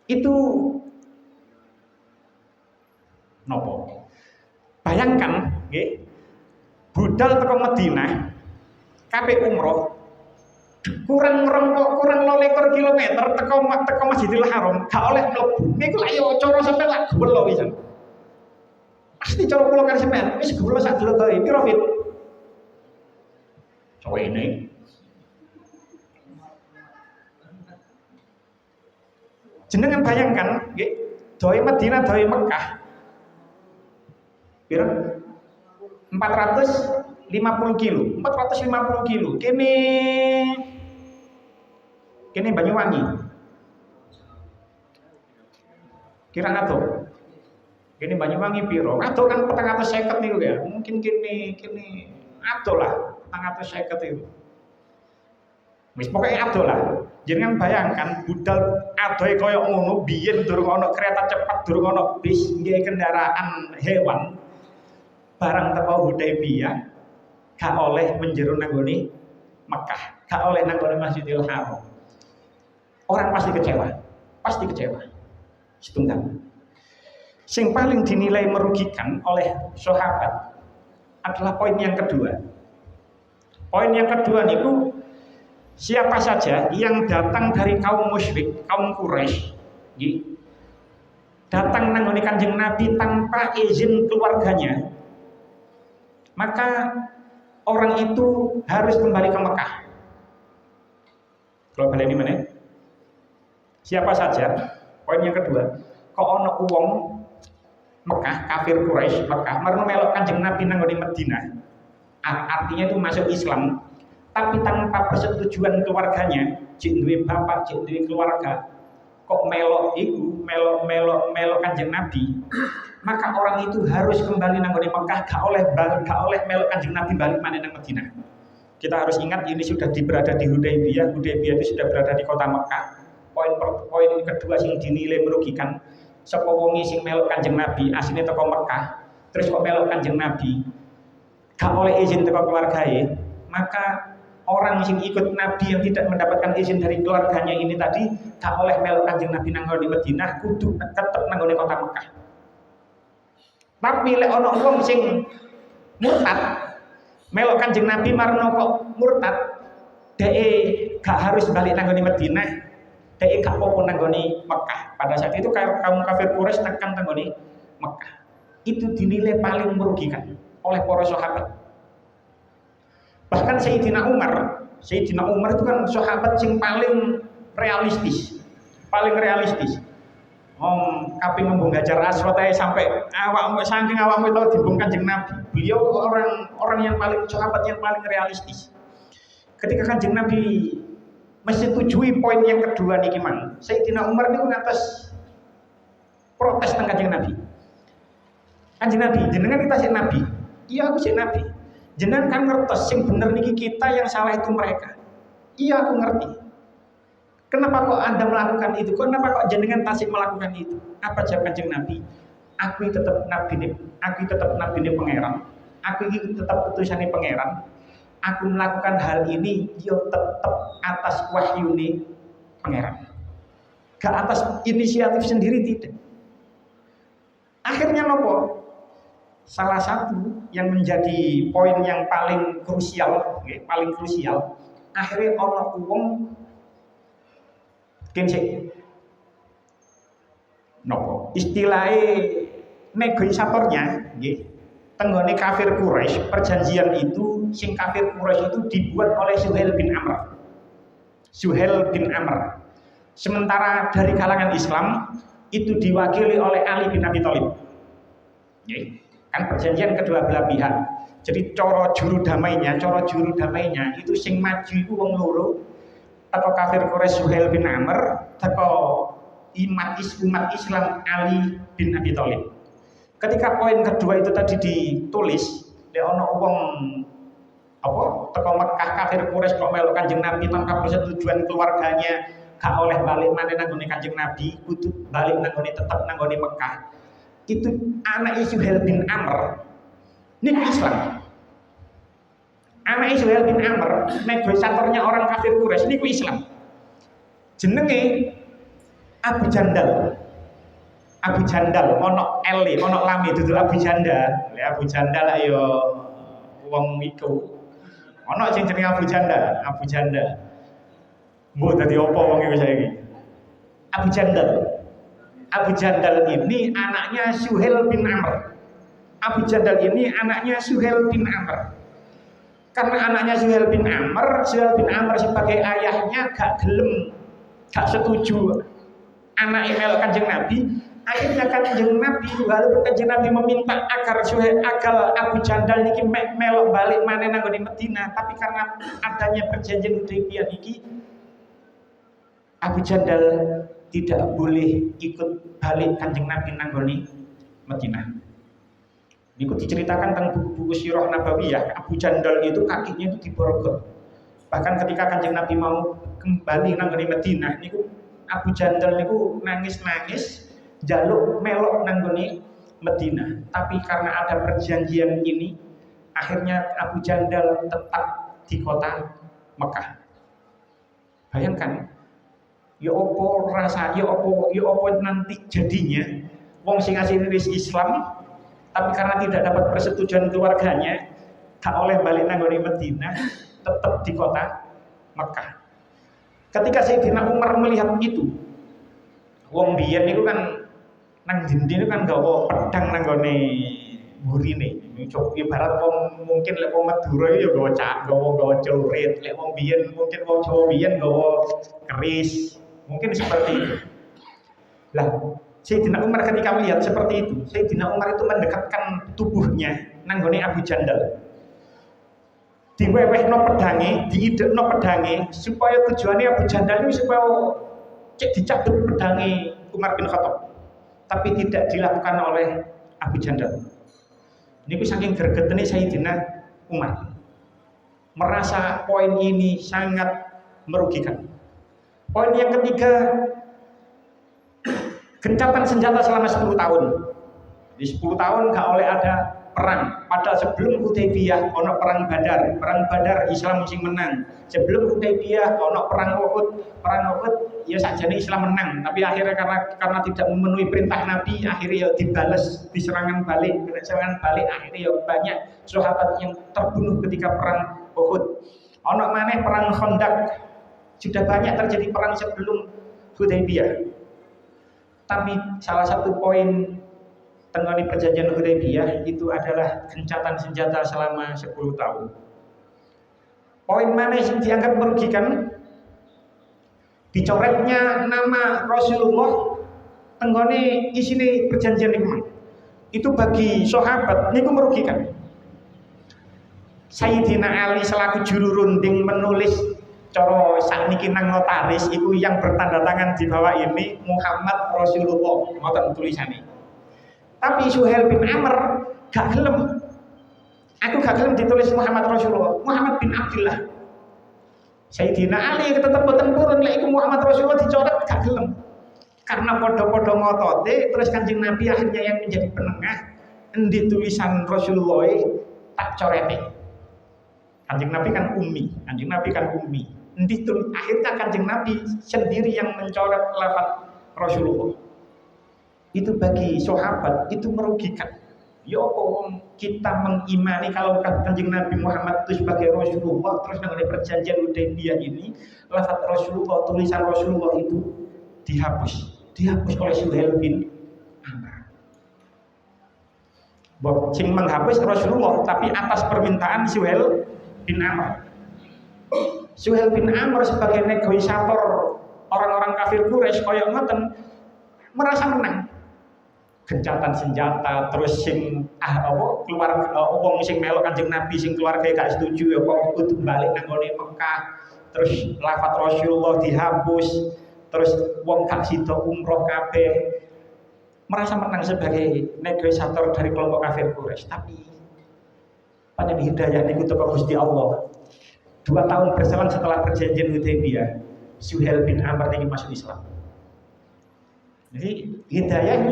itu nopo. Bayangkan, nggih, budal teko Madinah, kabeh umroh, kurang 12 kilometer teko Masjidil Haram, gak oleh mlebu. Niku lak yo cara sampean lak gelo pisan. Pasti cara kula kan sampean wis gelo sak delok gawe piro fit? Coba ini jenengan bayangkan nggih, doe Madinah doe Mekah piro? 450 kilo. Kene Banyuwangi. Kira ngatur. Kene Banyuwangi piro? Ngatur kan 450 niku ya. Mungkin kene adoh lah 450 itu. Wis pokoke adoh lah. Jenengan bayangkan budal adohe kaya ngono biyen durung ana kereta cepat, durung ana bis, nggih kendaraan hewan. Barang teko Hudaybiyah gak oleh menjero nang gone Mekah, gak oleh nang gone Masjidil Haram. Orang pasti kecewa. Setunggal. Sing paling dinilai merugikan oleh sahabat adalah poin yang kedua. Poin yang kedua niku siapa saja yang datang dari kaum musyrik, kaum Quraisy, datang nang gone Kanjeng Nabi tanpa izin keluarganya, maka orang itu harus kembali ke Mekah. Kalau balik ini mana? Siapa saja? Poin yang kedua, kok ono wong Mekah, kafir Quraisy Mekah, marno melok Kanjeng Nabi nang di Madinah. Artinya itu masuk Islam, tapi tanpa persetujuan keluarganya, jek duwe bapak, jek duwe keluarga, kok melok iku, melok Kanjeng Nabi, maka orang itu harus kembali nang di Mekah, gak oleh melok Kanjeng Nabi balik maneh nang Madinah. Kita harus ingat ini sudah berada di Hudaybiyah itu sudah berada di kota Mekah. Poin kedua sing dinilai merugikan, sapa wonge sing melok Kanjeng Nabi asline teko Mekah, terus kok melok Kanjeng Nabi gak oleh izin teko keluargae, maka orang yang ikut Nabi yang tidak mendapatkan izin dari keluarganya ini tadi gak oleh melok Kanjeng Nabi nang di Madinah, kudu tetep nang kota Mekah. Tapi lek ana wong sing murtad, melok Kanjeng Nabi marno kok murtad, dhek gak harus balik nang Madinah, dhek gak apa-apa nang Mekah. Pada saat itu kaum kafir Quraisy tekan nang Mekah. Itu dinilai paling merugikan oleh para sahabat. Bahkan Sayyidina Umar itu kan sahabat yang paling realistis. Kaping ngembung Hajar Aswad sampai saking awakmu tau dibung Kanjeng Nabi. Beliau orang yang paling sahabat yang paling realistis. Ketika Kanjeng Nabi menyetujui poin yang kedua niki mang, Sayyidina Umar niku ngatas protes teng Kanjeng Nabi. Kanjeng Nabi, jenengan kita sik nabi. Iya aku sik nabi. Jenengan kan ngertos sing bener niki kita, yang salah itu mereka. Iya aku ngerti. Kenapa kok Anda melakukan itu? Kenapa kok jenengan tasik melakukan itu? Apa jawab Kanjeng Nabi? Aku tetap nabi ini pangeran. Aku ini tetap utusan pangeran. Aku melakukan hal ini yo tetap atas wahyu ini pangeran. Gak atas inisiatif sendiri, tidak. Akhirnya nopo? Salah satu yang menjadi poin yang paling krusial, akhirnya ono wong kensik nopo istilahnya negosiatornya nggih tenggone kafir Quraisy. Perjanjian itu sing kafir Quraisy itu dibuat oleh Suhail bin Amr. Sementara dari kalangan Islam itu diwakili oleh Ali bin Abi Thalib. Nggih. Kan perjanjian kedua belah pihak. Jadi coro juru damainya itu sing maju itu wong loro. Teko kafir Quraisy Suhail bin Amr, teko umat Islam Ali bin Abi Thalib. Ketika poin kedua itu tadi ditulis, lek ana wong teko Mekah kafir Quraisy kok melok Kanjeng Nabi tanpa persetujuan keluarganya, gak oleh balik maneh nang Kanjeng Nabi, kudu balik nang tetep nang Mekah. Itu anak Suhail bin Amr niku Islam. Anak Suhail bin Amr negosiatornya orang kafir Quraisy niku Islam. Jenenge Abu Jandal ono L ono lami dudu Abu Janda. Abu Janda lah yo wong iku. Ono sing jenenge Abu Janda. Mbok dadi apa wong iku saiki? Abu Jandal ini anaknya Suhail bin Amr. Karena anaknya Suhail bin Amr sebagai ayahnya gak setuju anak melok Kanjeng Nabi. Akhirnya Kanjeng Nabi meminta agar Abu Jandal niki melok balik maneh nang Madinah, tapi karena adanya perjanjian Hudaybiyah niki Abu Jandal tidak boleh ikut balik Kanjeng Nabi nang Madinah. Niku diceritakan tentang buku Sirah Nabawiyah, Abu Jandal itu kakinya itu diborgol. Bahkan ketika Kanjeng Nabi mau kembali nang Madinah, niku Abu Jandal niku nangis-nangis jaluk melok nang Madinah. Tapi karena ada perjanjian ini, akhirnya Abu Jandal tetap di kota Mekah. Bayangkan, ya opo nanti jadinya wong sing asline wis Islam, tapi karena tidak dapat persetujuan keluarganya gak oleh balik nang Madinah, tetap di kota Mekah. Ketika Sayyidina Umar melihat itu, wong biyen niku kan nang jendi niku kan gawa pedang nang burine. Ibarat wong mungkin lek wong Madura ya gawa celurit, lek wong biyen mungkin wong Jawa biyen gawa keris. Mungkin seperti itu. Lah, Sayyidina Umar ketika melihat seperti itu, Sayyidina Umar itu mendekatkan tubuhnya nang Abu Jandal. Diwewehno pedange, diidekno pedange supaya tujuannya Abu Jandal itu supaya dicabut pedange Umar bin Khattab. Tapi tidak dilakukan oleh Abu Jandal. Ini saking gregetene Sayyidina Umar. Merasa poin ini sangat merugikan. Poin yang ketiga, gencatan senjata selama 10 tahun. Di 10 tahun gak oleh ada perang. Padahal sebelum Hudaybiyah ono perang Badar. Perang Badar Islam sing menang. Sebelum Hudaybiyah ono perang Uhud. Perang Uhud ya sakjane Islam menang, tapi akhirnya karena tidak memenuhi perintah Nabi, akhirnya ya dibalas diserangan balik, akhirnya ya banyak sahabat yang terbunuh ketika perang Uhud. Ono maneh perang Khandaq. Sudah banyak terjadi perang sebelum Hudaybiyah. Tapi salah satu poin tenggoni perjanjian Hudaybiyah itu adalah gencatan senjata selama 10 tahun. Poin mana yang dianggap merugikan? Dicoretnya nama Rasulullah tenggoni isine perjanjian nikmat. Itu bagi sahabat niku merugikan. Sayyidina Ali selaku juru runding menulis cara sakniki nang notaris itu yang bertanda tangan di bawah ini Muhammad Rasulullah, ngoten tulisannya. Tapi Suhail bin Amr gak gelem. Aku gak gelem ditulis Muhammad Rasulullah, Muhammad bin Abdullah. Sayyidina Ali tetep boten purun lek iku Muhammad Rasulullah dicoret gak gelem. Karena podo-podo ngotote, terus Kanjeng Nabi akhirnya yang menjadi penengah, endi tulisan Rasulullah tak corete. Kanjeng Nabi kan ummi. Akhirnya Kanjeng Nabi sendiri yang mencoret lafaz Rasulullah. Itu bagi sahabat itu merugikan. Ya apa kita mengimani kalau Kanjeng Nabi Muhammad itu sebagai Rasulullah, terus mengenai perjanjian Hudaybiyah ini lafaz Rasulullah, tulisan Rasulullah itu dihapus oleh Suhail bin Amr. Sing menghapus Rasulullah tapi atas permintaan Suhail bin Amr. Suhail bin Amr sebagai negosiator orang-orang kafir Quraisy kaya ngoten merasa menang. Gencatan senjata terus sing keluar wong sing melok Kanjeng Nabi sing keluarga gak setuju ya kok kudu balik nang ngene Mekah. Terus lafaz Rasulullah dihapus. Terus wong gak sida umroh kabeh. Merasa menang sebagai negosiator dari kelompok kafir Quraisy, tapi pada hidayah niku teko Gusti Allah. 2 tahun berselang setelah perjanjian Hudaybiyah, Suhail bin Amr ini masuk Islam. Jadi hidayah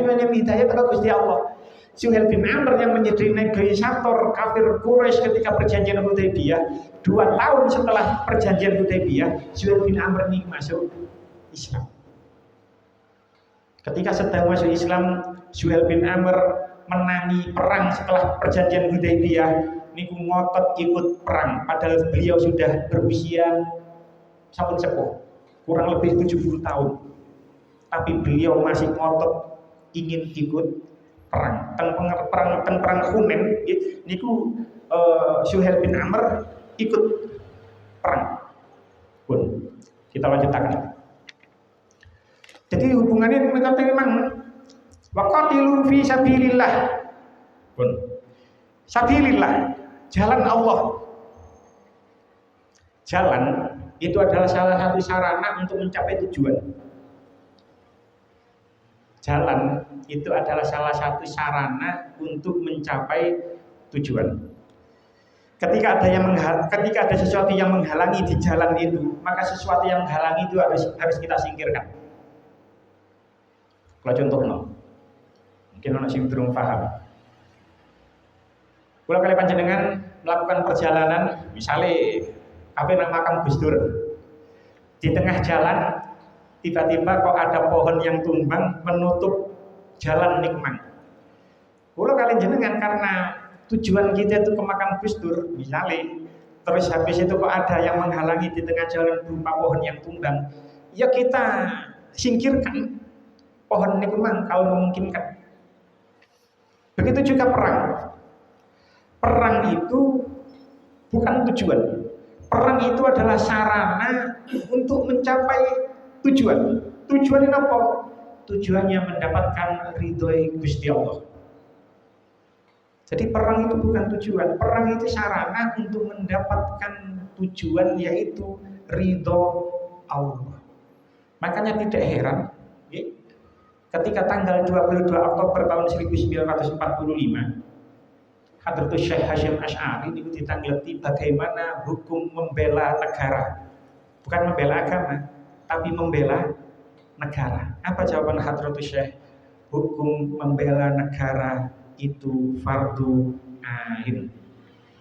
teko Gusti Allah. Suhail bin Amr yang menjadi negosiator kafir Quraisy ketika perjanjian Hudaybiyah, 2 tahun setelah perjanjian Hudaybiyah, Suhail bin Amr ini masuk Islam. Ketika sedang masuk Islam, Suhail bin Amr menangi perang setelah perjanjian Hudaybiyah. Niku ngotot ikut perang padahal beliau sudah berusia sampun sepuh kurang lebih 70 tahun, tapi beliau masih ngotot ingin ikut perang. Perang Hunain niku Suhail bin Amr ikut perang pun. Kita lanjutkan. Jadi hubungannya memang waqatilu fi sabilillah pun. Sabilillah, jalan Allah. Jalan itu adalah salah satu sarana untuk mencapai tujuan. Jalan itu adalah salah satu sarana untuk mencapai tujuan. Ketika ada sesuatu yang menghalangi di jalan itu, maka sesuatu yang menghalangi itu harus kita singkirkan. Kalau contohnya, mungkin orang sing durung paham. Kalau kalian panjenengan melakukan perjalanan, misalnya apa nang makam Gus Dur, di tengah jalan tiba-tiba kok ada pohon yang tumbang menutup jalan nikmat. Kalau kalian jenengan karena tujuan kita itu ke makam Gus Dur, misalnya, terus habis itu kok ada yang menghalangi di tengah jalan berupa pohon yang tumbang, ya kita singkirkan pohon nikmat kalau memungkinkan. Begitu juga perang. Perang itu bukan tujuan. Perang itu adalah sarana untuk mencapai tujuan. Tujuannya apa? Tujuannya mendapatkan ridho Gusti Allah. Jadi perang itu bukan tujuan. Perang itu sarana untuk mendapatkan tujuan, yaitu ridho Allah. Makanya tidak heran ketika tanggal 22 Oktober tahun 1945 Hadratus Syekh Hasyim Asy'ari itu ditanggapi bagaimana hukum membela negara. Bukan membela agama, tapi membela negara. Apa jawaban Hadratus Syekh? Hukum membela negara itu fardu ain.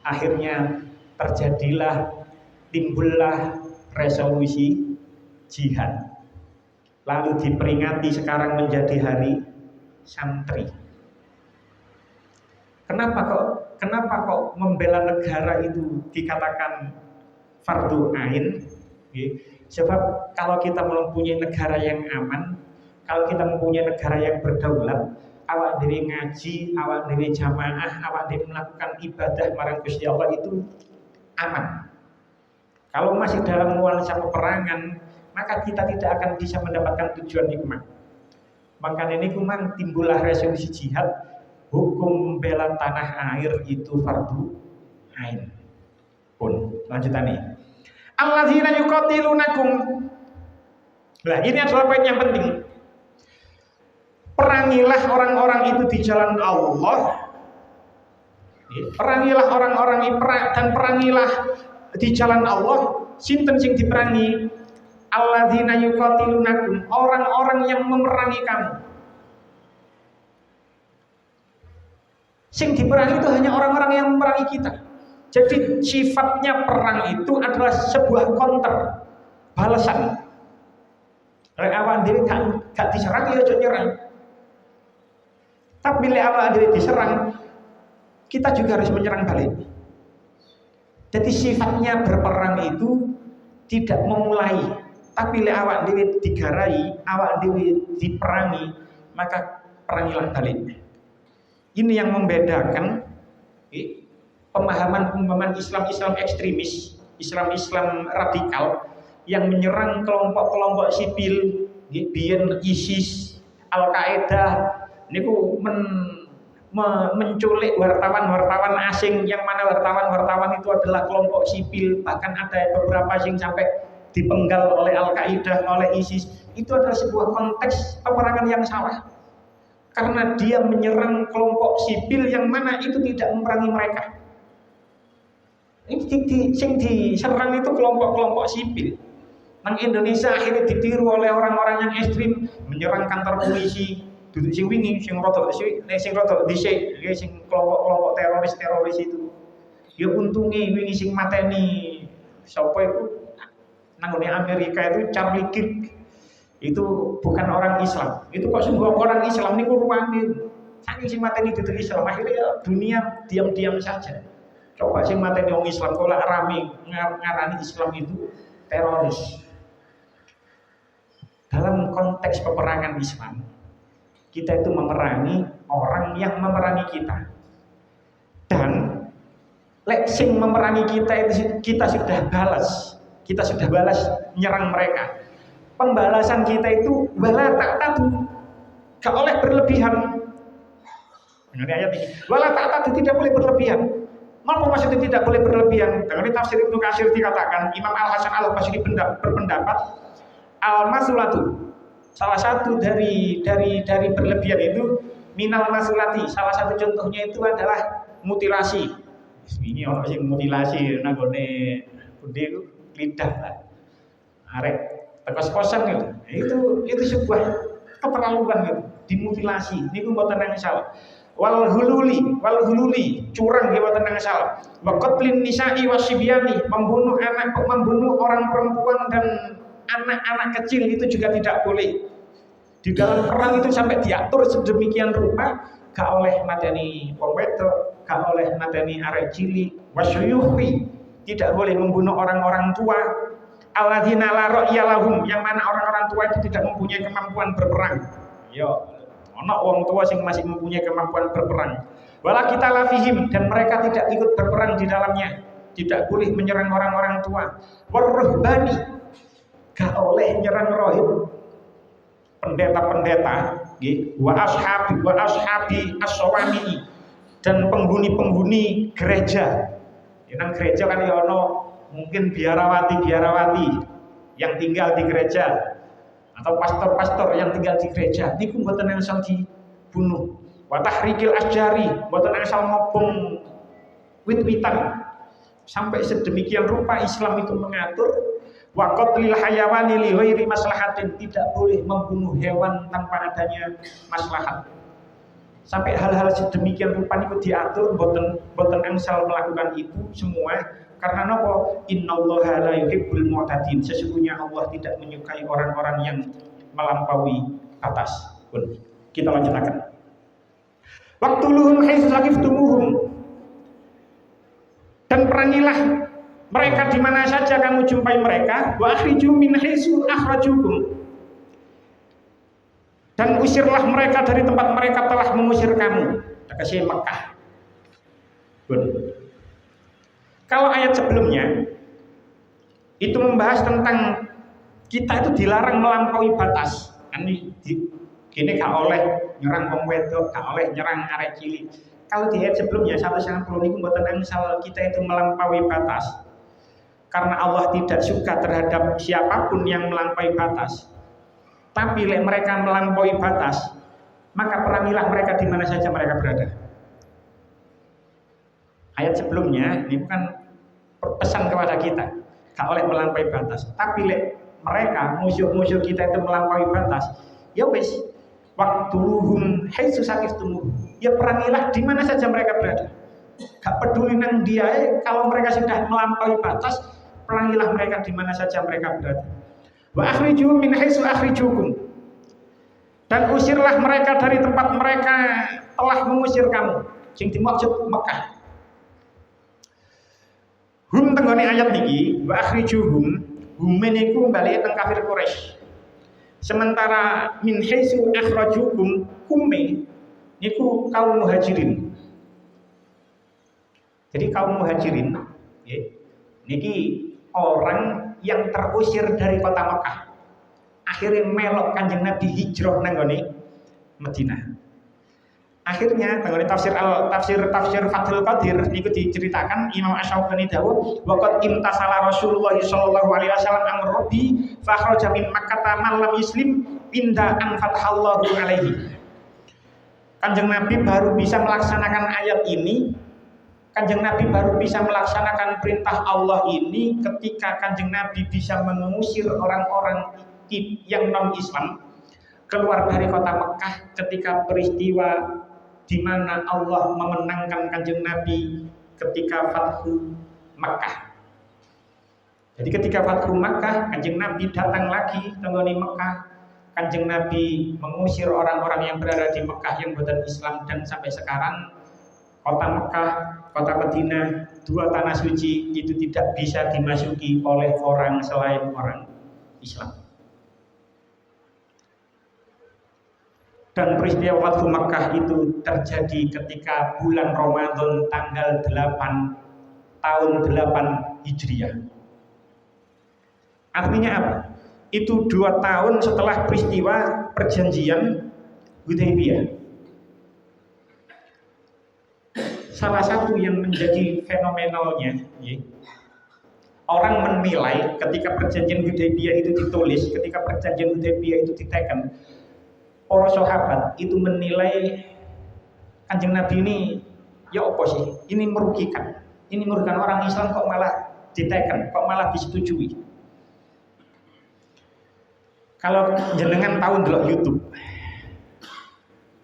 Akhirnya timbullah resolusi jihad. Lalu diperingati sekarang menjadi hari santri. Kenapa kok membela negara itu dikatakan fardu ain? Sebab kalau kita mempunyai negara yang aman, kalau kita mempunyai negara yang berdaulat, awak dhewe ngaji, awak dhewe jamaah, awak dhewe melakukan ibadah marang Gusti Allah itu aman. Kalau masih dalam nuansa peperangan, maka kita tidak akan bisa mendapatkan tujuan hikmah. Makanya ini kumang timbullah resolusi jihad, hukum membela tanah air itu fardu ain. Pun lanjutannya. Alladzina yuqatilunakum. Nah, ini adalah poin yang penting. Perangilah orang-orang itu di jalan Allah. Perangilah orang-orang itu dan perangilah di jalan Allah. Sinten sing diperangi? Alladzina yuqatilunakum, orang-orang yang memerangi kamu. Sing diperangi itu hanya orang-orang yang memerangi kita. Jadi sifatnya perang itu adalah sebuah counter, balasan. Lek awak dhewe gak diserang ya aja nyerang. Tapi lek awak dhewe diserang, kita juga harus menyerang balik. Jadi sifatnya berperang itu tidak memulai, tapi lek awak dhewe digarai, awak dhewe diperangi, maka perangilah balik. Ini yang membedakan pemahaman Islam ekstremis, Islam radikal yang menyerang kelompok-kelompok sipil, biyen ISIS, Al-Qaeda niku menculik wartawan-wartawan asing, yang mana wartawan-wartawan itu adalah kelompok sipil, bahkan ada beberapa yang sampai dipenggal oleh Al-Qaeda, oleh ISIS. Itu adalah sebuah konteks peperangan yang salah. Karena dia menyerang kelompok sipil yang mana itu tidak memerangi mereka. Ini diserang itu kelompok-kelompok sipil. Nang Indonesia akhirnya ditiru oleh orang-orang yang ekstrim, menyerang kantor polisi, duduk sing wingi, sing rodok dhisik, sing kelompok-kelompok teroris itu. Ya untungnya wingi sing mateni sapa iku nang Amerika itu Charlie Kirk. Itu bukan orang Islam. Itu kok sungguh orang Islam niku ruwame. Saking sing mateni duduk Islam, akhirnya dunia diam-diam saja. Coba sing mateni wong Islam kok lak rame ngarani Islam itu teroris. Dalam konteks peperangan Islam, kita itu memerangi orang yang memerangi kita. Dan lek sing memerangi kita itu kita sudah balas menyerang mereka. Pembalasan kita itu wala ta'tadu, gak oleh berlebihan. Ini ayat ini. Wala ta'tadu, tidak boleh berlebihan. Apa maksudnya tidak boleh berlebihan? Dengan tafsir Ibnu Katsir dikatakan, Imam Al-Hasan Al-Basri berpendapat al-masulatu, salah satu dari berlebihan itu minal masulati. Salah satu contohnya itu adalah mutilasi. Ini orang yang mutilasi nagone bude lidah lah. Arek kos-kosan gitu. Itu sebuah keterlaluan gitu, dimutilasi. Niku mboten nang salah. Wal hululi, curang nggih mboten nang salah. Wa qatlin nisa'i wasibyani, membunuh orang perempuan dan anak-anak kecil itu juga tidak boleh. Di dalam perang itu sampai diatur sedemikian rupa, gak oleh mateni wong wedok, gak oleh mateni arek cilik, wasyuyuhi, tidak boleh membunuh orang-orang tua. Alladzina la ra'ya lahum, yang mana orang-orang tua itu tidak mempunyai kemampuan berperang. Yo, ana wong tua sing masih mempunyai kemampuan berperang. Wala kita lafihim, dan mereka tidak ikut berperang di dalamnya. Tidak boleh menyerang orang-orang tua. Warruhbani, gak oleh nyerang rohib, pendeta-pendeta, wa ashabi as-sawami, dan penghuni-penghuni gereja. Nang gereja kan ya ono mungkin biarawati yang tinggal di gereja, atau pastor-pastor yang tinggal di gereja. Niku mboten asal dibunuh. Wa tahrikil asjari, mboten asal ngobong wit-witan. Sampai sedemikian rupa Islam itu mengatur. Wa qatlil hayawani li ghairi maslahatin, tidak boleh membunuh hewan tanpa adanya maslahat. Sampai hal-hal sedemikian rupa itu diatur, boten angsal melakukan itu semua karena nopo innallaha la yuhibbul mu'tadin. Sesungguhnya Allah tidak menyukai orang-orang yang melampaui batas. Pun kita lanjutkan. Waqtuluhum haitsu saqiftumuhum, dan perangilah mereka di mana saja kamu jumpai mereka. Wa akhriju min haitsu akhrajukum, dan usirlah mereka dari tempat mereka telah mengusir kamu. Kasih Mekah. Kalau ayat sebelumnya itu membahas tentang kita itu dilarang melampaui batas. Ini gini gak oleh nyerang wong wedok, gak oleh nyerang arek cilik. Kalau di ayat sebelumnya 190 niku mboten angsal kita itu melampaui batas. Karena Allah tidak suka terhadap siapapun yang melampaui batas. Tapi mereka melampaui batas, maka perangilah mereka di mana saja mereka berada. Ayat sebelumnya ini bukan pesan kepada kita, gak oleh melampaui batas. Tapi mereka musuh-musuh kita itu melampaui batas, ya wis, waqtuluhum haitsu saqiftumuhum, ya perangilah di mana saja mereka berada. Gak peduli nang dia, kalau mereka sudah melampaui batas, perangilah mereka di mana saja mereka berada. Wa akhriju min haitsu akhrijukum, dan usirlah mereka dari tempat mereka telah mengusir kamu. Sing dimaksud Mekah. Hum tenggone ayat niki, wa akhrijuhum, hum niku bali teng kafir Quraisy. Sementara min haitsu akhrajukum, kume niku kaum muhajirin. Jadi kaum muhajirin niki orang yang terusir dari kota Mekah, akhirnya melok Kanjeng Nabi hijrah nang gone Madinah. Akhirnya nang tafsir Fathul Qadir niku diceritakan Imam Asy-Syaukani dawuh waqad imtasala Rasulullah sallallahu alaihi wasallam amr rabbi fa kharaja min Makkah man lam yuslim inda an fatahallahu alaihi. Kanjeng Nabi baru bisa melaksanakan ayat ini, Kanjeng Nabi baru bisa melaksanakan perintah Allah ini ketika Kanjeng Nabi bisa mengusir orang-orang yang non-Islam keluar dari kota Mekah ketika peristiwa di mana Allah memenangkan Kanjeng Nabi ketika Fathu Mekah. Jadi ketika Fathu Mekah, Kanjeng Nabi datang lagi ke Mekah. Kanjeng Nabi mengusir orang-orang yang berada di Mekah yang bukan Islam, dan sampai sekarang kota Mekah, kota Madinah, dua tanah suci itu tidak bisa dimasuki oleh orang selain orang Islam. Dan peristiwa Fathu Mekah itu terjadi ketika bulan Ramadan tanggal 8 tahun 8 Hijriah. Artinya apa? Itu 2 tahun setelah peristiwa perjanjian Hudaybiyah. Salah satu yang menjadi fenomenalnya, orang menilai ketika perjanjian Hudaybiyah itu ditulis, ketika perjanjian Hudaybiyah itu diteken, para sahabat itu menilai Kanjeng Nabi ini ya apa sih? Ini merugikan orang Islam, kok malah diteken, kok malah disetujui. Kalau jenengan tahu ndelok YouTube,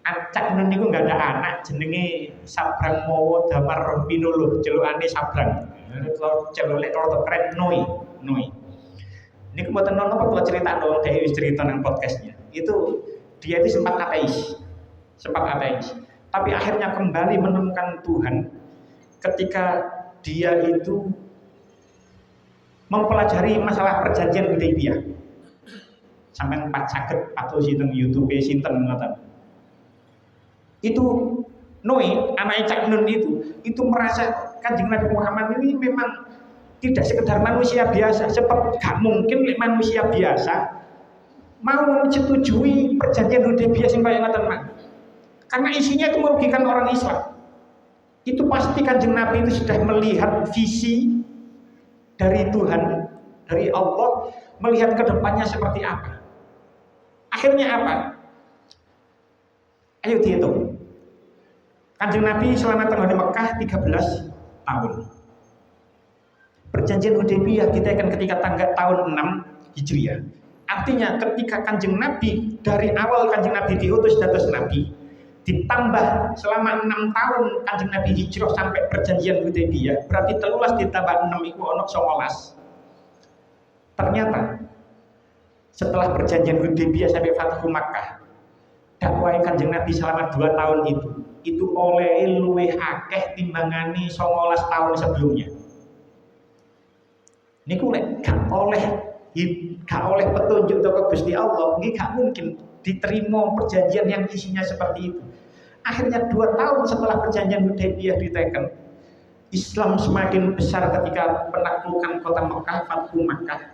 Acak nun niku enggak ada anak jenenge Sabrang Mowo Damar Pinuluh, celukane Sabrang. Celuk rada keren Noi. Niku mboten nono apa kula critakno wong dhewe wis cerita nang podcastnya. Itu dia itu sempat ateis. Tapi akhirnya kembali menemukan Tuhan ketika dia itu mempelajari masalah perjanjian Hudaybiyah. Sampai 4 saged atau sinten YouTube sinten ngoten. Itu Noi, anak Cak Nun itu merasa Kanjeng Nabi Muhammad ini memang tidak sekedar manusia biasa. Sebab gak mungkin manusia biasa mau menyetujui perjanjian Hudaybiyah sing kaya ngoten mak. Karena isinya itu merugikan orang Islam. Itu pasti Kanjeng Nabi itu sudah melihat visi dari Tuhan, dari Allah, melihat ke depannya seperti apa. Akhirnya apa? Ayo dihitung. Kanjeng Nabi selama tinggal di Mekah 13 tahun. Perjanjian Hudaybiyah diteken ketika tanggal tahun 6 Hijriah. Artinya ketika Kanjeng Nabi dari awal Kanjeng Nabi diutus dados Nabi, ditambah selama 6 tahun Kanjeng Nabi hijrah sampai perjanjian Hudaybiyah, berarti 13 ditambah 6 itu ono 19. Ternyata setelah perjanjian Hudaybiyah sampai Fathu Makkah, dakwah Kanjeng Nabi selama 2 tahun itu oleh luwih akeh timbangane 19 tahun sebelumnya. Niku lek gak oleh petunjuk teko Gusti Allah, nggih gak mungkin diterima perjanjian yang isinya seperti itu. Akhirnya 2 tahun setelah perjanjian Hudaybiyah diteken, Islam semakin besar ketika penaklukan kota Mekah, Fathu Makkah.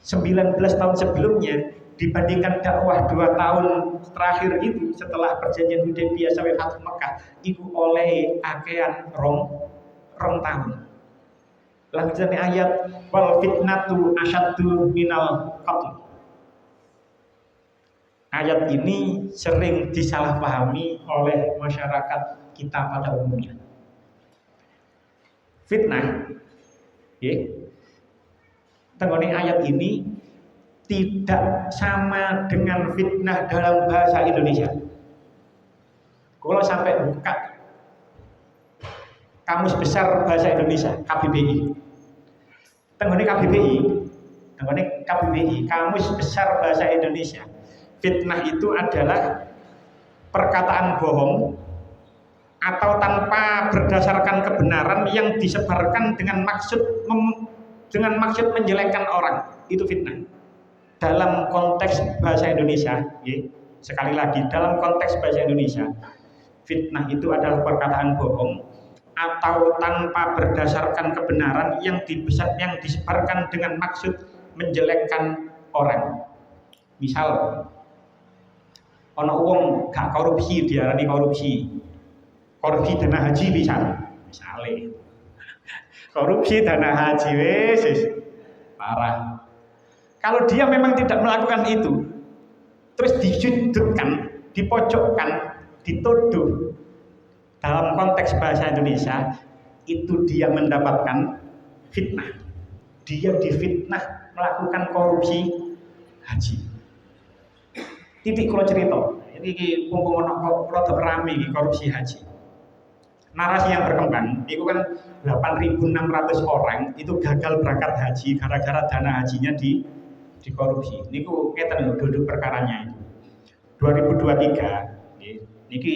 19 tahun sebelumnya dibandingkan dakwah 2 tahun terakhir itu setelah perjanjian Hudaybiyah sampai Fathu Makkah itu oleh akean rong tahun. Lanjutnya ayat wal fitnatu asyaddu minal qatl. Ayat ini sering disalahpahami oleh masyarakat kita pada umumnya. Fitnah, tenggone ayat ini tidak sama dengan fitnah dalam bahasa Indonesia. Kalau sampai buka Kamus Besar Bahasa Indonesia (KBBI), tenggone KBBI, Kamus Besar Bahasa Indonesia, fitnah itu adalah perkataan bohong atau tanpa berdasarkan kebenaran yang disebarkan dengan maksud menjelekkan orang. Itu fitnah. Dalam konteks bahasa Indonesia, sekali lagi dalam konteks bahasa Indonesia, fitnah itu adalah perkataan bohong atau tanpa berdasarkan kebenaran yang disebarkan dengan maksud menjelekkan orang. Misal ana wong gak korupsi diarani korupsi dana haji misale korupsi dana haji wis parah. Kalau dia memang tidak melakukan itu terus disudutkan, dipojokkan, dituduh dalam konteks bahasa Indonesia, itu dia mendapatkan fitnah. Dia difitnah melakukan korupsi haji. Titik kalau cerita, ini mumpung ono rada rame korupsi haji. Narasi yang berkembang, itu kan 8.600 orang itu gagal berangkat haji gara-gara dana hajinya dikorupsi. Niku ngeten lho duduk perkaranya itu. 2023, niki